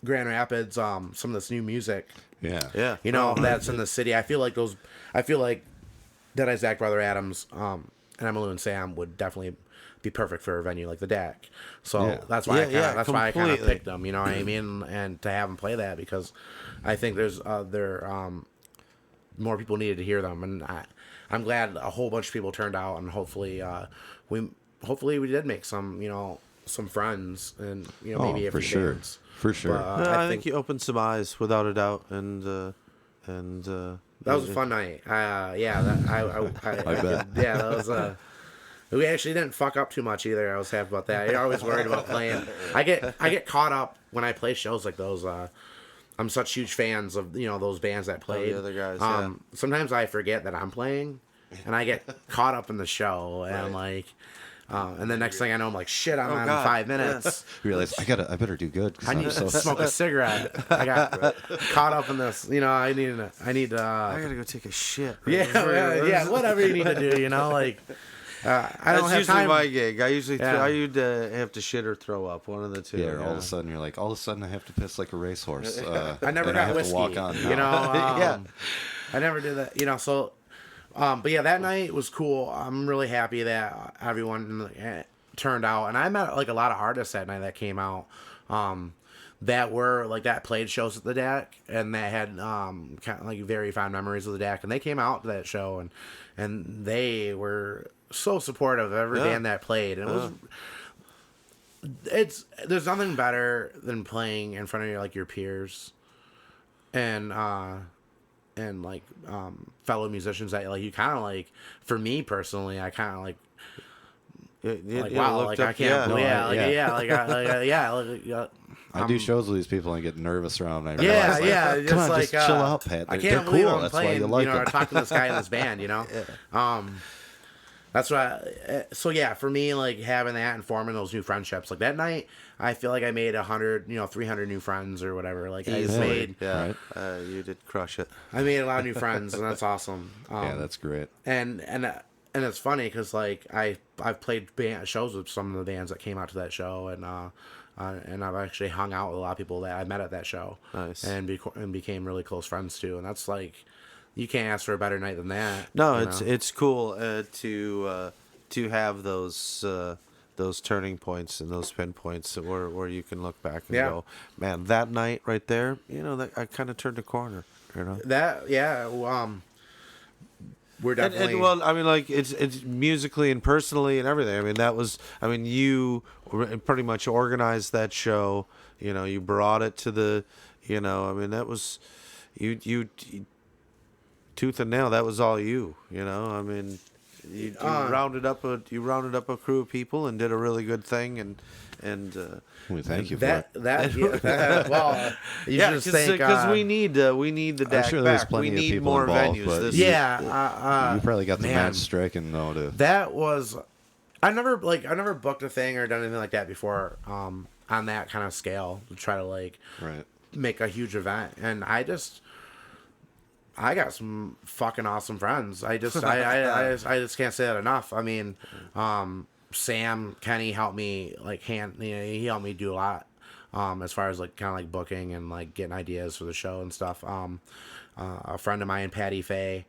Grand Rapids some of this new music. Yeah. That's in the city. I feel like Dead Eye Zach, Brother Adams, and Emmylou and Sam would definitely be perfect for a venue like the DAC. So that's why I kind of picked them. You know what I mean? And to have them play that because I think there's more people needed to hear them, and I'm glad a whole bunch of people turned out, and hopefully we did make some friends, and maybe a few bands. For sure. But, I think you opened some eyes without a doubt, and that was a fun night. I bet. Yeah, that was we actually didn't fuck up too much either. I was happy about that. You're always worried about playing. I get caught up when I play shows like those. I'm such huge fans of those bands that played. The other guys. Sometimes I forget that I'm playing, and I get caught up in the show, and and the next thing I know, I'm like, shit, I'm on 5 minutes. You realize I better do good. I need to smoke a cigarette. I got caught up in this. I need to. I gotta go take a shit. Yeah, whatever you need to do. I don't That's have usually time. my gig. I usually Yeah. I either have to shit or throw up, one of the two. Yeah, all of a sudden you're like, all of a sudden I have to piss like a racehorse. I never and got I have whiskey. to walk on. You know, Yeah. I never did that. You know, so. But yeah, that night was cool. I'm really happy that everyone turned out, and I met like a lot of artists that night that came out. That were like that played shows at the deck, and that had kind of like very fond memories of the deck, and they came out to that show, and they were so supportive of every band that played. And it was there's nothing better than playing in front of your peers, and like fellow musicians that like you kind of like. For me personally, I kind of like. Wow, like I can't, I do shows with these people and I get nervous around. And I yeah, realize, yeah. Come on, like, just chill out, Pat. I They're can't believe cool. I'm That's why playing. you like or them. talking to this guy in this band. You know, that's why. So yeah, for me, like having that and forming those new friendships, like that night, I feel like I made 100, 300 new friends or whatever. Like I made, Yeah, you did crush it. I made a lot of new friends, and that's awesome. Yeah, that's great. And it's funny because like I've played shows with some of the bands that came out to that show, and I've actually hung out with a lot of people that I met at that show. Nice. And became really close friends too, and that's like you can't ask for a better night than that. No, you know? it's cool to have those turning points and those pinpoints where you can look back and go, man, that night right there, that I kind of turned a corner. That we're definitely well, I mean, like it's musically and personally and everything. I mean, you pretty much organized that show. You brought it to the, I mean, that was you tooth and nail. That was all you. I mean, you rounded up a crew of people and did a really good thing and. We thank you for that. Well, you just think because we need the DAC sure back. there's plenty we of need people more involved, venues. but This you probably got the man. match striking though. That was I never booked a thing or done anything like that before on that kind of scale to try to like make a huge event, and I got some fucking awesome friends. I just can't say that enough. I mean, Sam Kenny helped me he helped me do a lot as far as like kind of like booking and like getting ideas for the show and stuff. A friend of mine, Patty Faye,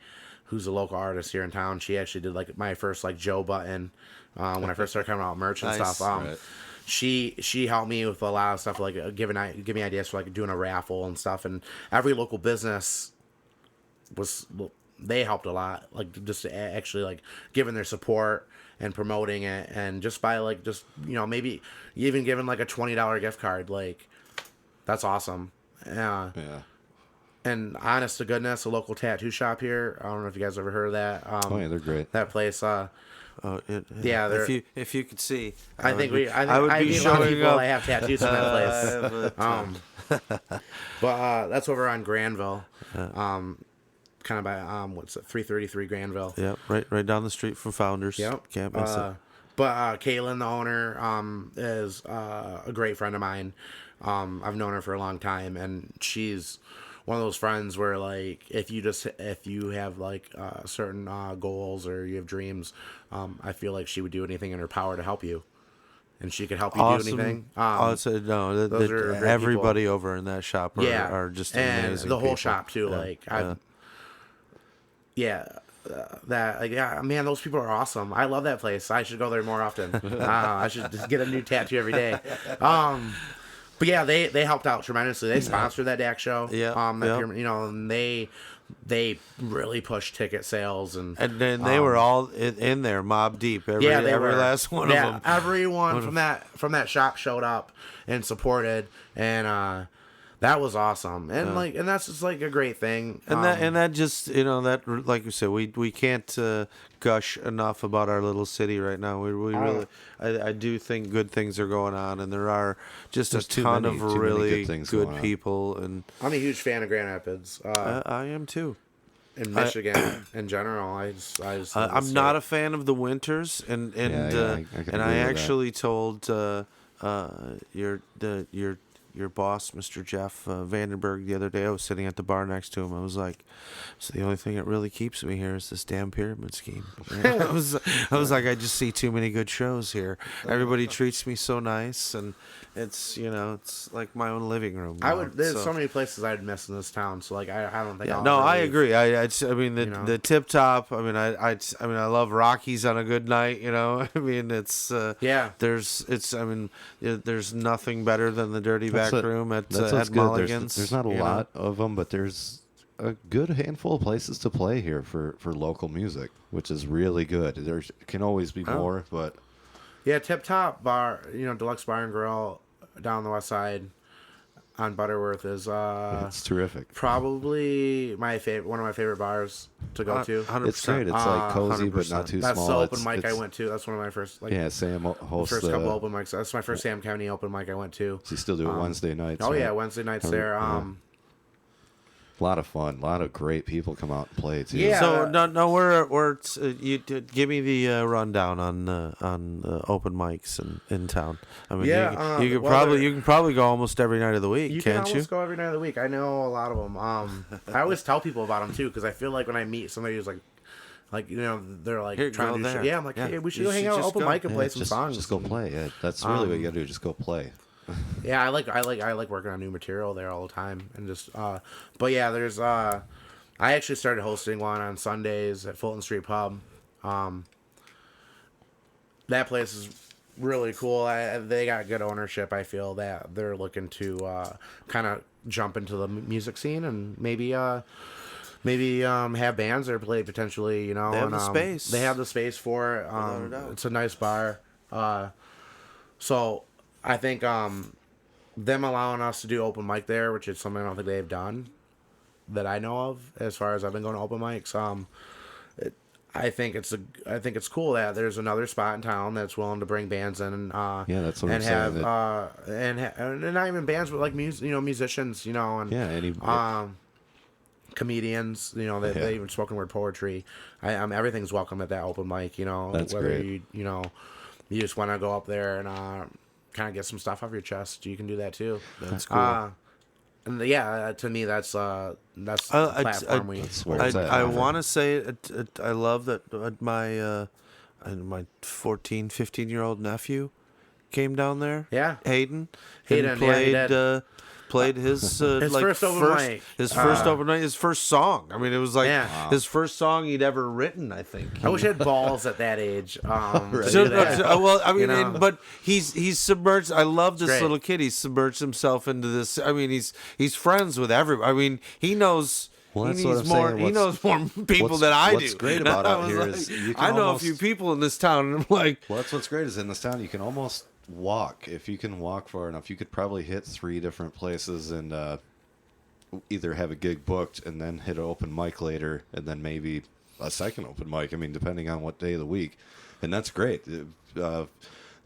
who's a local artist here in town, she actually did like my first like Joe button when I first started coming out with merch and Nice. stuff. She helped me with a lot of stuff, like give me ideas for like doing a raffle and stuff, and every local business they helped a lot, like just actually like giving their support and promoting it, and just by like just maybe even giving like a $20 gift card, like that's awesome. Yeah. And honest to goodness, a local tattoo shop here, I don't know if you guys ever heard of that. Oh yeah, they're great. That place. If you could see, I think I would be meet a lot of showing people up. that have tattoos in that place. But that's over on Granville. Kind of by 333 Granville. Yeah, right down the street from Founders. Yep. Can't miss it. But Kaylin, the owner, is a great friend of mine. I've known her for a long time, and she's one of those friends where like if you have like certain goals or you have dreams, I feel like she would do anything in her power to help you, and she could help you do anything. Those are great everybody people. over in that shop are just and amazing. the whole people. shop too. Man, those people are awesome. I love that place. I should go there more often. I should just get a new tattoo every day. But yeah, they helped out tremendously. They sponsored that DAC show. And they really pushed ticket sales and then they were all in there, mob deep. Every last one of them. Everyone from that shop showed up and supported, and that was awesome. And and that's just like a great thing. And that just that like you said, we can't gush enough about our little city right now. We really I do think good things are going on, and there are just a ton of really good people. And I'm a huge fan of Grand Rapids. I am too. In Michigan in general, I'm not a fan of the winters, and I actually told your your boss, Mr. Jeff Vandenberg, the other day. I was sitting at the bar next to him. I was like, "So the only thing that really keeps me here is this damn pyramid scheme." I was like, I just see too many good shows here. Everybody treats me so nice, and it's it's like my own living room. There's so many places I'd miss in this town. So like I don't think. Yeah, I'll no, ever I leave. agree. I mean the Tip Top. I mean I love Rockies on a good night. I mean it's there's nothing better than the dirty back room at Mulligan's. There's not a lot of them, but there's a good handful of places to play here for local music, which is really good. There can always be more, but yeah, Tip Top Bar, Deluxe Bar and Grill down the west side on Butterworth is it's terrific. Probably one of my favorite bars to go to. 100%. It's great. It's like cozy, but not too That's small. the open mic I went to. That's one of my first Sam hosts first couple open mics. That's my first Sam County open mic I went to. So you still do it Wednesday nights? Oh right? yeah, Wednesday nights there. A lot of fun. A lot of great people come out and play too. Yeah. So you give me the rundown on the open mics in town. I mean, you can probably go almost every night of the week, you can't can almost go every night of the week. I know a lot of them. I always tell people about them too because I feel like when I meet somebody who's they're like Here, trying go to do there. shit. Yeah, I'm like, hey, we should You go hang should out just open go. mic and play some just, songs. Just go play. Yeah, that's really what you gotta do. Just go play. Yeah, I like working on new material there all the time and just but yeah, there's I actually started hosting one on Sundays at Fulton Street Pub. That place is really cool. They got good ownership. I feel that they're looking to kind of jump into the music scene and maybe have bands there play potentially. They have the space. They have the space for it. Without a doubt. It's a nice bar. So I think them allowing us to do open mic there, which is something I don't think they've done that I know of as far as I've been going to open mics. I think it's cool that there's another spot in town that's willing to bring bands in and that's what and I'm have saying. and not even bands but like musicians and comedians, they even spoken word poetry. Everything's welcome at that open mic. That's whether great. you just want to go up there and kind of get some stuff off your chest, you can do that too. That's cool. And to me, that's the platform I want to say I love that my 14, 15-year-old nephew came down there. Yeah, Hayden played. Played his first open mic. His first open night, his first song. I mean, it was like his first song he'd ever written. I think. I wish I had balls at that age. Well, I mean, but he's submerged. I love this Great. little kid. He's submerged himself into this. I mean, he's friends with everybody. I mean, he knows. Well, that's he what knows I'm more. saying. He knows more people than I do. What's great about out here is I know a few people in this town, and I'm like, well, that's what's great is in this town you can almost walk. If you can walk far enough, you could probably hit 3 different places and either have a gig booked and then hit an open mic later and then maybe a second open mic. I mean, depending on what day of the week. And that's great.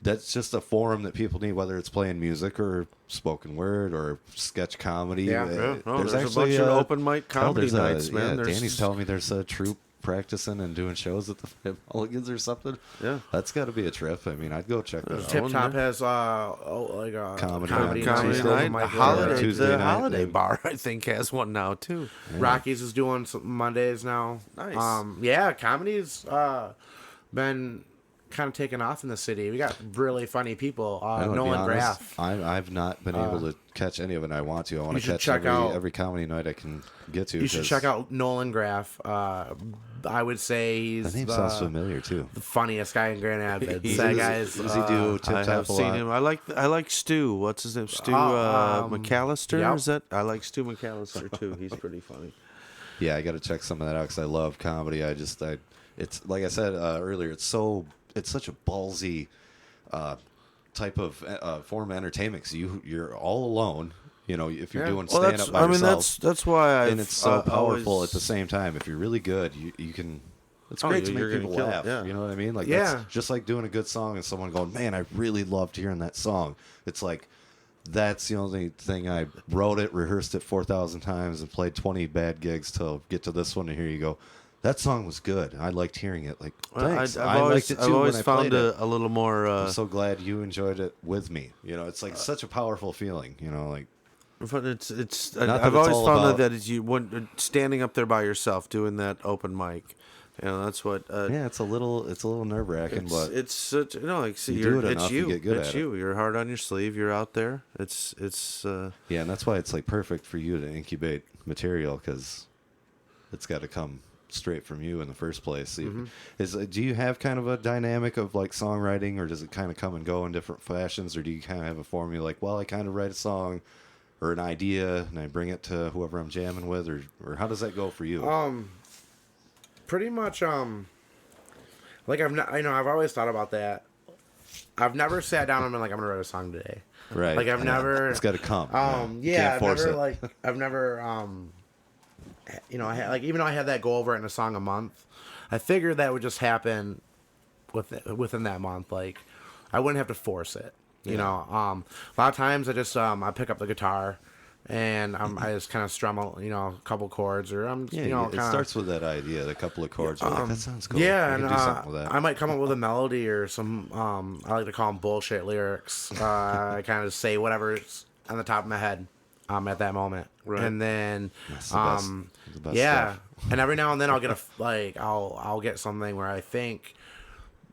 That's just a forum that people need, whether it's playing music or spoken word or sketch comedy. there's actually a bunch of open mic comedy nights, man. Danny's telling me there's a troupe practicing and doing shows at the Mulligans or something. Yeah, that's got to be a trip. I mean, I'd go check that out. Tip Top has comedy night. Tuesday night. Holiday Bar, I think, has one now too. Yeah. Rockies is doing some Mondays now. Nice. Comedy's been kind of taken off in the city. We got really funny people. Nolan Graff. I've not been able to catch any of it. I want to. I want to catch every comedy night I can get to. You should check out Nolan Graff. I would say he's the name sounds familiar too. The funniest guy in Grand Rapids. Does he do Tip Top? I have seen him. I like Stu. What's his name? Stu McAllister. Yep. Is that? I like Stu McAllister too. He's pretty funny. Yeah, I got to check some of that out because I love comedy. It's like I said earlier. It's such a ballsy type of form of entertainment. So you're all alone. If you're doing stand up by yourself. That's why and it's so powerful at the same time. If you're really good, you can. It's great to make people laugh. Yeah. You know what I mean? Like that's just like doing a good song and someone going, "Man, I really loved hearing that song." It's like that's the only thing. I wrote it, rehearsed it 4,000 times, and played 20 bad gigs to get to this one. And here you go. that song was good. I liked hearing it. Like, thanks. I've liked it too I've always when I found played it. a little more. I'm so glad you enjoyed it with me. You know, it's like such a powerful feeling. You know, like But it's Not that I've it's always all found about- that is you when standing up there by yourself doing that open mic, that's what. yeah, it's a little nerve wracking, but It's such like see you do you're, it it's enough, you you get good it's at you you're hard on your sleeve, you're out there. It's yeah, and that's why it's like perfect for you to incubate material because it's got to come straight from you in the first place. Do you have kind of a dynamic of like songwriting, or does it kind of come and go in different fashions, or do you kind of have a formula like, well, I kind of write a song or an idea and I bring it to whoever I'm jamming with, or how does that go for you? Pretty much, like I've always thought about that. I've never sat down and been like, I'm gonna write a song today. Right. Like I've never. It's got to come. Yeah, Can't force I've never even though I had that goal of writing a song a month, I figured that would just happen within that month. Like I wouldn't have to force it. You know, a lot of times I just I pick up the guitar and I just kind of strum a couple chords, or I'm Yeah, it kinda, starts with that idea, a couple of chords. You're like, that sounds cool. yeah, I and can do something with that. I might come up with a melody or some. I like to call them bullshit lyrics. I kind of say whatever's on the top of my head at that moment, Right. and then That's the best yeah, stuff. and every now and then I'll get I'll get something where I think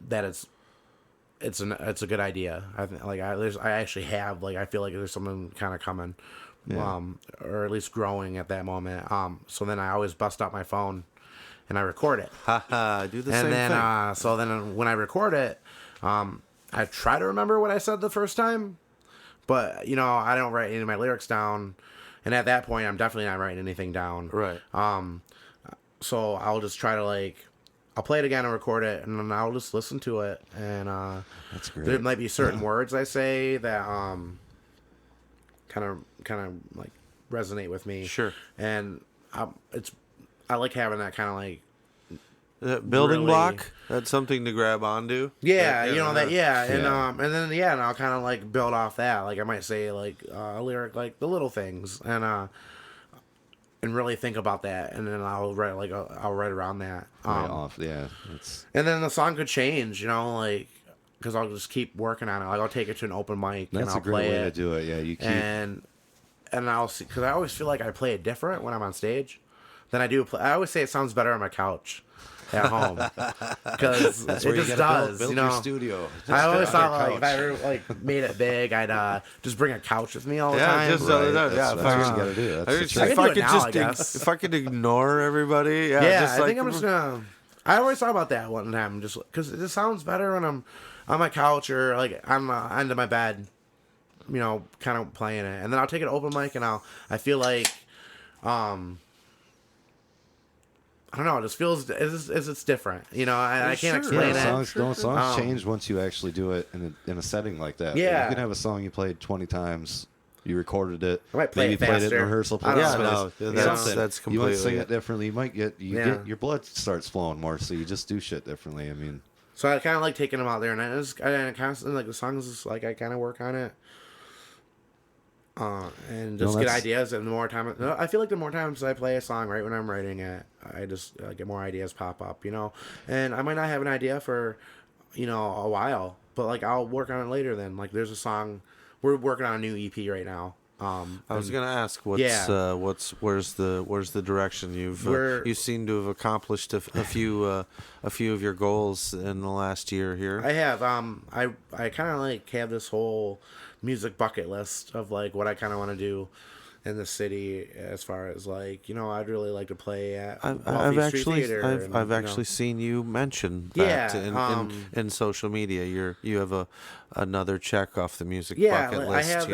that it's a good idea. I actually have I feel like there's something kind of coming. Yeah. Or at least growing at that moment. So then I always bust out my phone and I record it. haha do the And same then, thing. so then when I record it, I try to remember what I said the first time, but I don't write any of my lyrics down. And at that point, I'm definitely not writing anything down. Right. So I'll just try to I'll play it again and record it, and then I'll just listen to it. And That's great. there might be certain words I say that kind of like resonate with me. Sure. And I like having that kind of Building really- block. That's something to grab onto. yeah, And then I'll kind of build off that. Like I might say a lyric like the little things, and really think about that, and then I'll write I'll write around that. Right off. Yeah. And then the song could change, because I'll just keep working on it. Like I'll take it to an open mic and That's I'll a great play way it. to do it. Yeah. You keep. And I'll see, because I always feel like I play it different when I'm on stage than I do. I always say it sounds better on my couch at home because it where you just gotta does. build your studio. I always Just thought your if I ever made it big, I'd just bring a couch with me all the Yeah, time. just Right, yeah. that's If what I you could- gotta do. That's I the could- trick. if I I can do could it now, I just guess. if I could ignore everybody, I think I'm just gonna. I always thought about that one time, just because it just sounds better when I'm on my couch or on the end of my bed, kind of playing it, and then I'll take it open mic, and I feel like, I don't know, it just feels it's different, I can't Sure. explain Yeah, it. songs change once you actually do it in a setting like that. Yeah. You can have a song you played 20 times. You recorded it. I might play maybe it played it in faster. rehearsal. I don't practice know. space, Yeah, something. that's You might sing completely it differently. You might get Yeah. your blood starts flowing more, so you just do shit differently. I mean, So I kind of like taking them out there, and I constantly the songs is I kind of work on it, and just get that's- ideas. And the more time I feel like the more times I play a song right when I'm writing it, I just get more ideas pop up, And I might not have an idea for, a while, but I'll work on it later. Then there's a song we're working on a new EP right now. I was gonna ask where's the direction you seem to have accomplished a few of your goals in the last year here. I have I kind of have this whole music bucket list of what I kind of want to do in the city, as far as I'd really like to play at Wealthy Street Theater, I've actually seen you mention that in social media. You have another check off the music bucket I list. have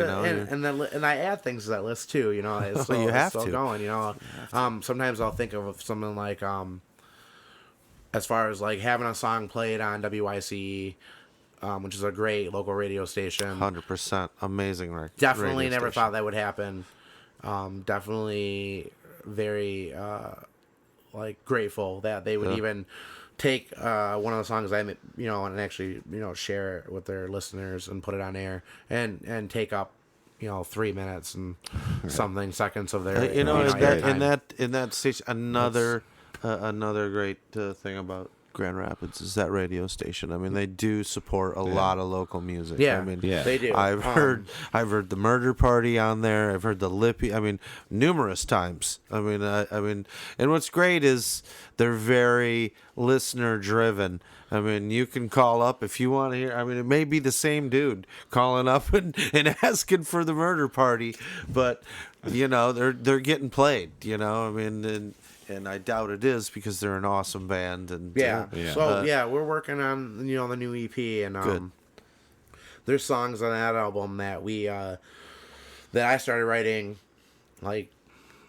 and I add things to that list too. It's still, You have it's still to. going. Sometimes I'll think of something as far as having a song played on WYCE, which is a great local radio station. 100% amazing. Definitely radio never station. thought that would happen. Definitely very grateful that they would even take one of the songs and actually share it with their listeners and put it on air and take up 3 minutes and something seconds of their in airtime. that station, another great thing about Grand Rapids is that radio station. I mean, they do support a lot of local music. Yeah, I mean, they do. I've heard the Murder Party on there. I've heard the Lippy. I mean, numerous times. I mean, and what's great is they're very listener driven. I mean, you can call up if you want to hear. I mean, it may be the same dude calling up and asking for the Murder Party, but you know, they're getting played. You know, I mean, and I doubt it is because they're an awesome band. And So we're working on the new EP, and Good. there's songs on that album that that I started writing, like,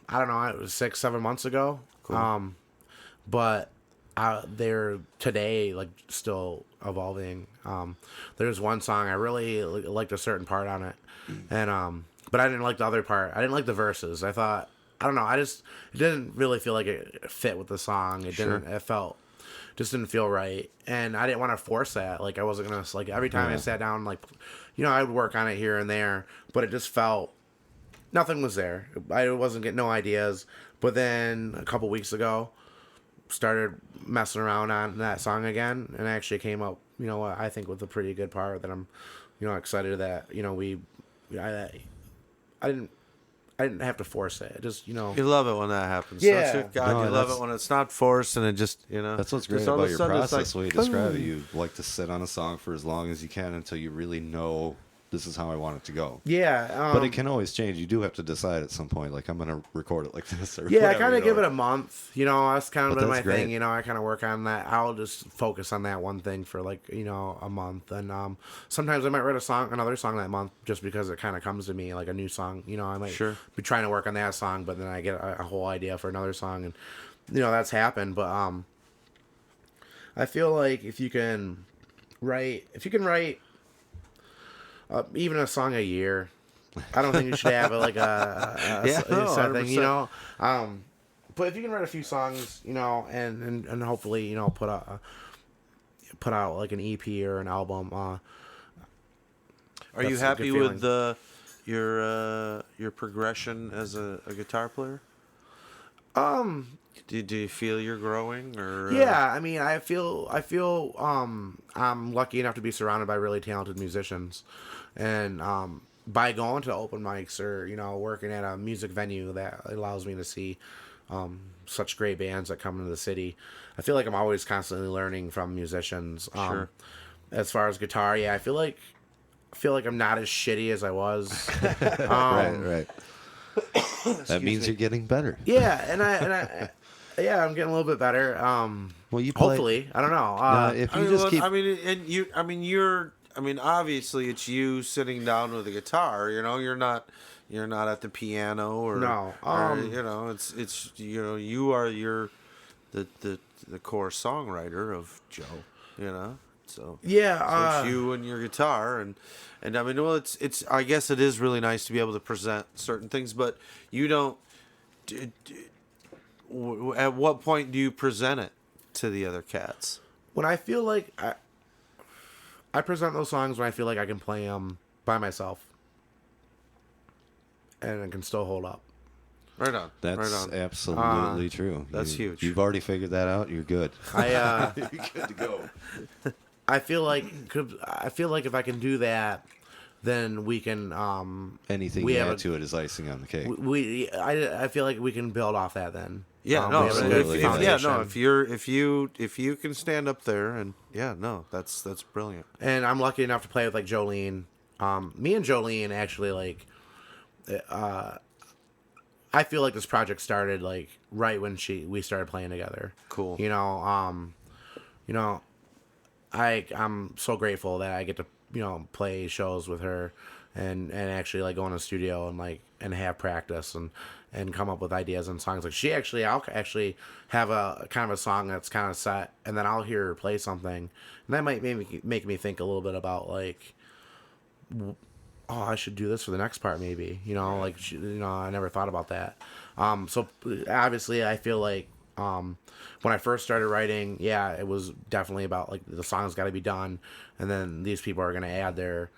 I don't know, it was 6-7 months ago. Cool. But they're today like still evolving. There's one song I really liked a certain part on it, and but I didn't like the other part. I didn't like the verses. I thought, I don't know, it didn't really feel like it fit with the song. It didn't. It just didn't feel right, and I didn't want to force that. Like, I wasn't gonna, like, every time I sat down, like, I would work on it here and there, but it just felt nothing was there. I wasn't getting no ideas. But then a couple weeks ago, started messing around on that song again, and actually came up, I think, with a pretty good part that I'm, excited that I didn't have to force it. It just, You love it when that happens. Yeah. Don't you? God, you love it when it's not forced and it just, That's what's great just all of about a your sudden it's process, like, the way you describe it. You like to sit on a song for as long as you can until you really know this is how I want it to go. yeah. But it can always change. You do have to decide at some point, like, I'm going to record it like this. Or Yeah, I whatever, kind of give it a month. That's kind of But been my that's great. thing. I kind of work on that. I'll just focus on that one thing for like, a month. And sometimes I might write another song that month just because it kind of comes to me like a new song. I might be trying to work on that song, but then I get a whole idea for another song. And, that's happened. But I feel like if you can write even a song a year, I don't think you should have like a set thing, 100%. But if you can write a few songs, and hopefully, put out like an EP or an album. Are That's you a happy good with your progression as a guitar player? Do you feel you're growing, or? Yeah, I mean, I feel I'm lucky enough to be surrounded by really talented musicians, and by going to open mics or working at a music venue that allows me to see such great bands that come into the city, I feel like I'm always constantly learning from musicians. Sure. As far as guitar, yeah, I feel like I'm not as shitty as I was. Right. That means you're getting better. Yeah, and I yeah, I'm getting a little bit better. Well, you play, hopefully, I don't know. if you just keep. Obviously it's you sitting down with a guitar. You're not at the piano or No. it's you are the core songwriter of Joe. So yeah, it's you and your guitar and I mean, well, it's I guess it is really nice to be able to present certain things, but you don't. At what point do you present it to the other cats? when I feel like I present those songs when I feel like I can play them by myself, and it can still hold up. Right on. That's right on. absolutely true. That's huge. You've already figured that out. You're good. I You're good to go. I feel like if I can do that, then we can Anything we you have add a- to it is icing on the cake. I feel like we can build off that then. Yeah, We no, have a good absolutely. foundation. if you can stand up there and that's brilliant. And I'm lucky enough to play with like Jolene. Me and Jolene actually like. I feel like this project started like right when we started playing together. Cool. I'm so grateful that I get to play shows with her, and actually like go in the studio and have practice and come up with ideas and songs. Like I'll actually have a kind of a song that's kind of set, and then I'll hear her play something, and that might make me think a little bit about like, oh, I should do this for the next part maybe. I never thought about that. So obviously I feel like when I first started writing, yeah, it was definitely about like the song's got to be done, and then these people are going to add their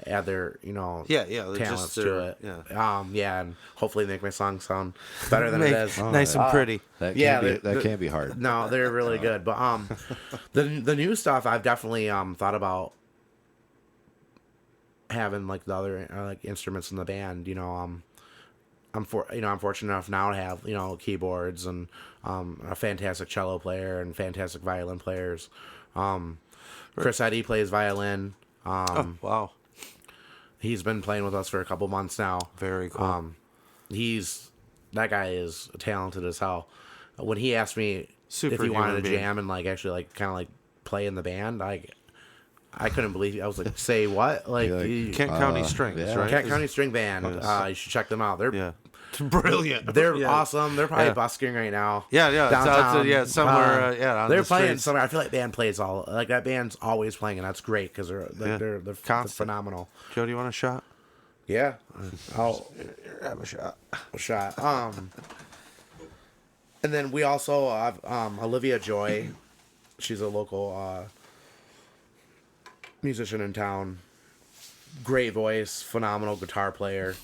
add their they're talents just to it. yeah. And hopefully make my song sound better than it is. Nice and pretty. That Yeah, can't be hard. No, they're really good. But the new stuff I've definitely thought about having like the other like instruments in the band. I'm fortunate enough now to have keyboards and a fantastic cello player and fantastic violin players. Chris Eddy plays violin. Wow. He's been playing with us for a couple months now. Very cool. That guy is talented as hell. When he asked me if he wanted to jam and like actually like kind of like play in the band, I couldn't believe it. I was like, say what? Like Kent County Strings, right? Kent County String Band. You should check them out. They're brilliant. They're awesome. They're probably busking right now. Downtown. Somewhere. On they're the playing streets. somewhere. I feel like band plays all like that. Band's always playing, and that's great because they're phenomenal. Joe, do you want a shot? Yeah, I'll Have a shot. And then we also have Olivia Joy. She's a local musician in town. Great voice, phenomenal guitar player.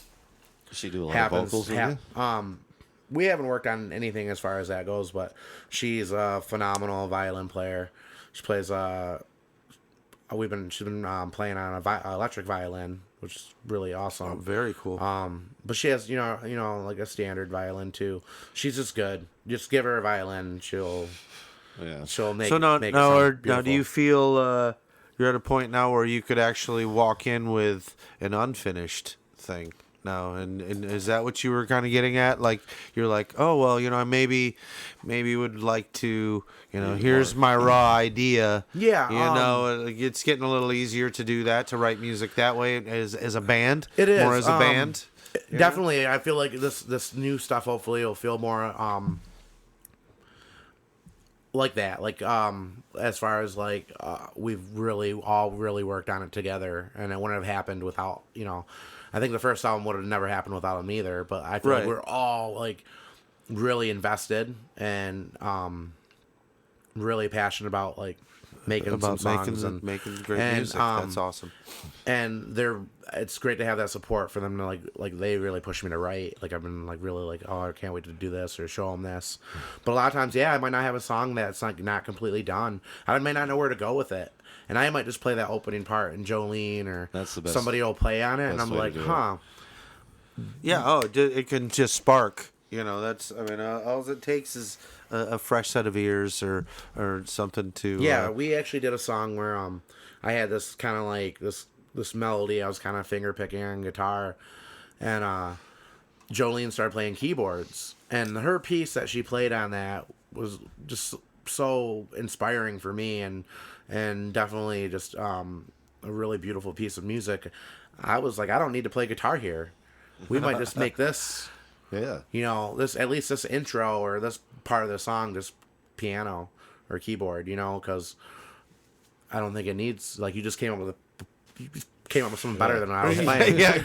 Does she do a lot of vocals with you? We haven't worked on anything as far as that goes, but she's a phenomenal violin player. She plays she's been playing on electric violin, which is really awesome. Very cool. But she has like a standard violin too. She's just good. Just give her a violin, she'll make. So now, make it now, sound now, do beautiful. you feel you're at a point now where you could actually walk in with an unfinished thing now? And is that what you were kind of getting at? Like you're like, oh well, I maybe would like to, here's my raw idea. Yeah. It's getting a little easier to do that, to write music that way as a band. It is more as a band. Definitely, I feel like this new stuff hopefully will feel more like that. Like as far as like we've really all really worked on it together, and it wouldn't have happened without I think the first album would have never happened without him either. But I feel like we're all like really invested and really passionate about like making some songs and making great music. That's awesome. And it's great to have that support for them to like they really push me to write. Like I've been like really like, oh, I can't wait to do this or show them this. But a lot of times, I might not have a song that's like not completely done. I might not know where to go with it, and I might just play that opening part, and Jolene or That's the best, somebody will play on it, and I'm like, huh. Yeah. Oh, it can just spark. That's. I mean, all it takes is a fresh set of ears or something to. Yeah, we actually did a song where I had this kind of like this melody I was kind of finger picking on guitar, and Jolene started playing keyboards, and her piece that she played on that was just so inspiring for me, and definitely just a really beautiful piece of music. I was like, I don't need to play guitar here. We might just make this. Yeah. This at least this intro or this part of the song, just piano or keyboard, because I don't think it needs, like, you just came up with something better than I was playing. I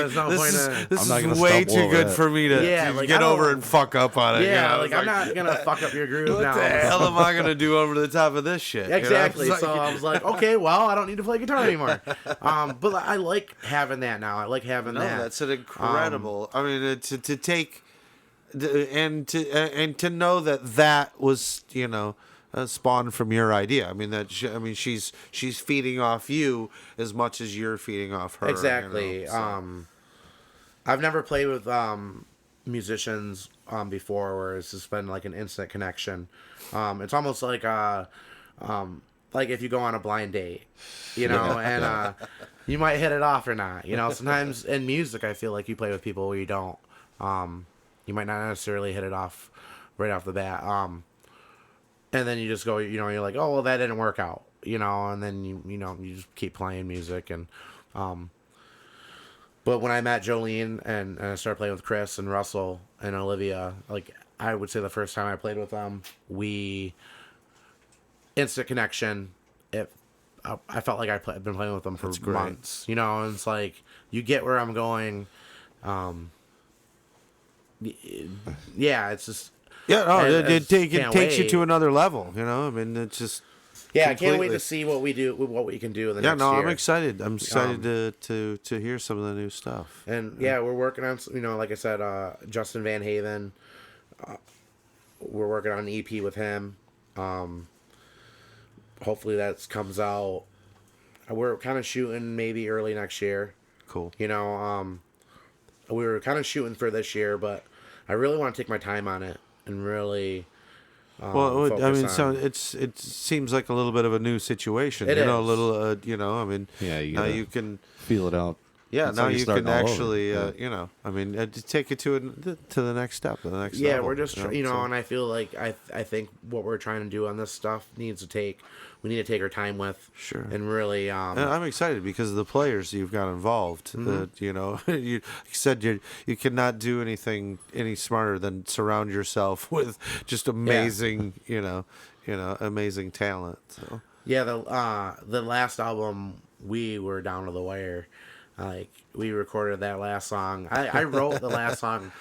was like, this is way too good for me to get over and fuck up on it. Yeah, I'm not gonna fuck up your groove what now. What the hell am I gonna do over the top of this shit? Exactly. So I was like, okay, well, I don't need to play guitar anymore. But I like having that now. I like having that. That's an incredible. I mean, to take and to know that was spawned from your idea. I mean she's feeding off you as much as you're feeding off her. Exactly. I've never played with musicians before where it's just been like an instant connection. It's almost like if you go on a blind date, and you might hit it off or not. Sometimes in music I feel like you play with people where you don't. You might not necessarily hit it off right off the bat. And then you just go, you're like, oh, well, that didn't work out, and then you just keep playing music. And, but when I met Jolene and I started playing with Chris and Russell and Olivia, like, I would say the first time I played with them, instant connection. I felt like I've been playing with them for months, and it's like, you get where I'm going. Yeah, it's just. Yeah, no, it takes you to another level, I mean, it's just. Yeah, I can't wait completely. to see what we do, what we can do in the Yeah, next no, year. I'm excited. I'm excited to hear some of the new stuff. And yeah, we're working on, like I said, Justin Van Haven. We're working on an EP with him. Hopefully that comes out. We're kind of shooting maybe early next year. Cool. We were kind of shooting for this year, but I really want to take my time on it and really. Well, I mean, focus so on- it seems like a little bit of a new situation. It you know, a is. little, I mean, Yeah, you now gotta you can. feel it out. Yeah, It's now like you're you starting can all over. actually, Yeah. I mean, to take it to the next step, the next Yeah, level. we're just, so- and I feel like I think what we're trying to do on this stuff we need to take our time with. Sure. And really, And I'm excited because of the players you've got involved. Mm-hmm. You said you cannot do anything any smarter than surround yourself with just amazing, amazing talent. So yeah, the last album we were down to the wire. Like we recorded that last song. I wrote the last song.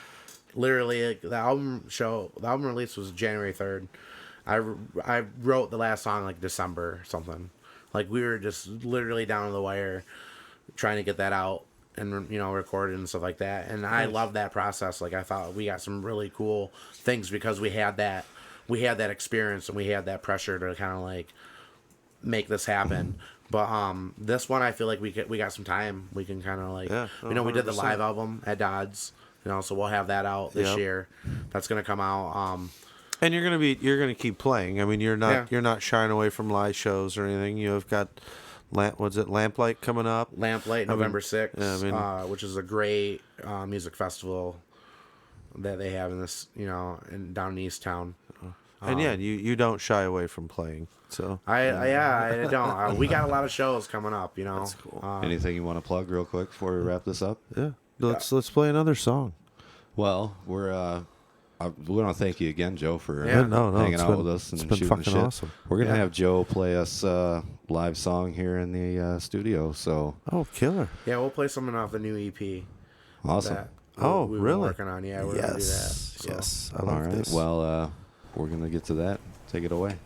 Literally, the album release was January 3rd. I wrote the last song like December or something. Like we were just literally down to the wire, trying to get that out and recorded and stuff like that. And I love that process. Like I thought we got some really cool things because we had that experience and we had that pressure to kind of like make this happen. But this one I feel like we got some time. We can kind of like we did the 100%. live album at Dodds, so we'll have that out this Yep. year. That's gonna come out. and you're gonna keep playing. I mean, you're Yeah. not shying away from live shows or anything. You've got Lamplight coming up. Lamplight November 6th, yeah, which is a great music festival that they have in this down in East Town. And yeah, you don't shy away from playing. So I don't. We got a lot of shows coming up. That's cool. Anything you want to plug real quick before we wrap this up? yeah, let's play another song. Well, we want to thank you again, Joe, for Yeah. hanging it's out been- with us and it's been shooting fucking the shit. awesome. We're gonna Yeah. have Joe play us a live song here in the studio. So Oh, killer! Yeah, we'll play something off the new EP. awesome! That Oh, we've been really? working on. Yeah, we're gonna do that. So. Yes, I All love right. this. Well, we're gonna get to that. Take it away.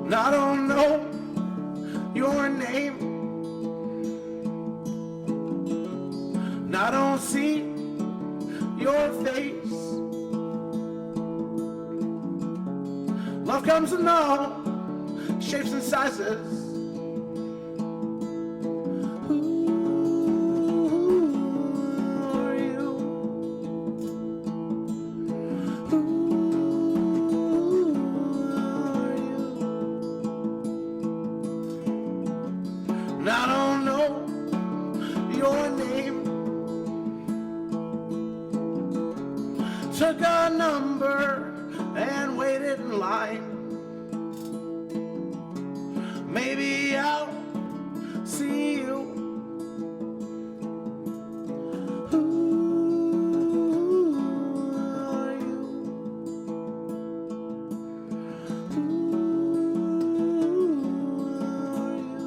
And I don't know your name, and I don't see your face. Love comes in all shapes and sizes. Who are you? Who are you? And I don't know your name. Took a number and waited in line. Maybe I'll see you. Who are you? Who are you?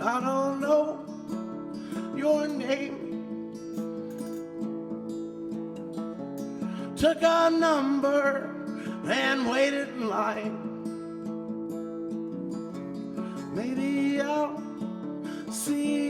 I don't know your name. Took a number and waited in line. Maybe I'll see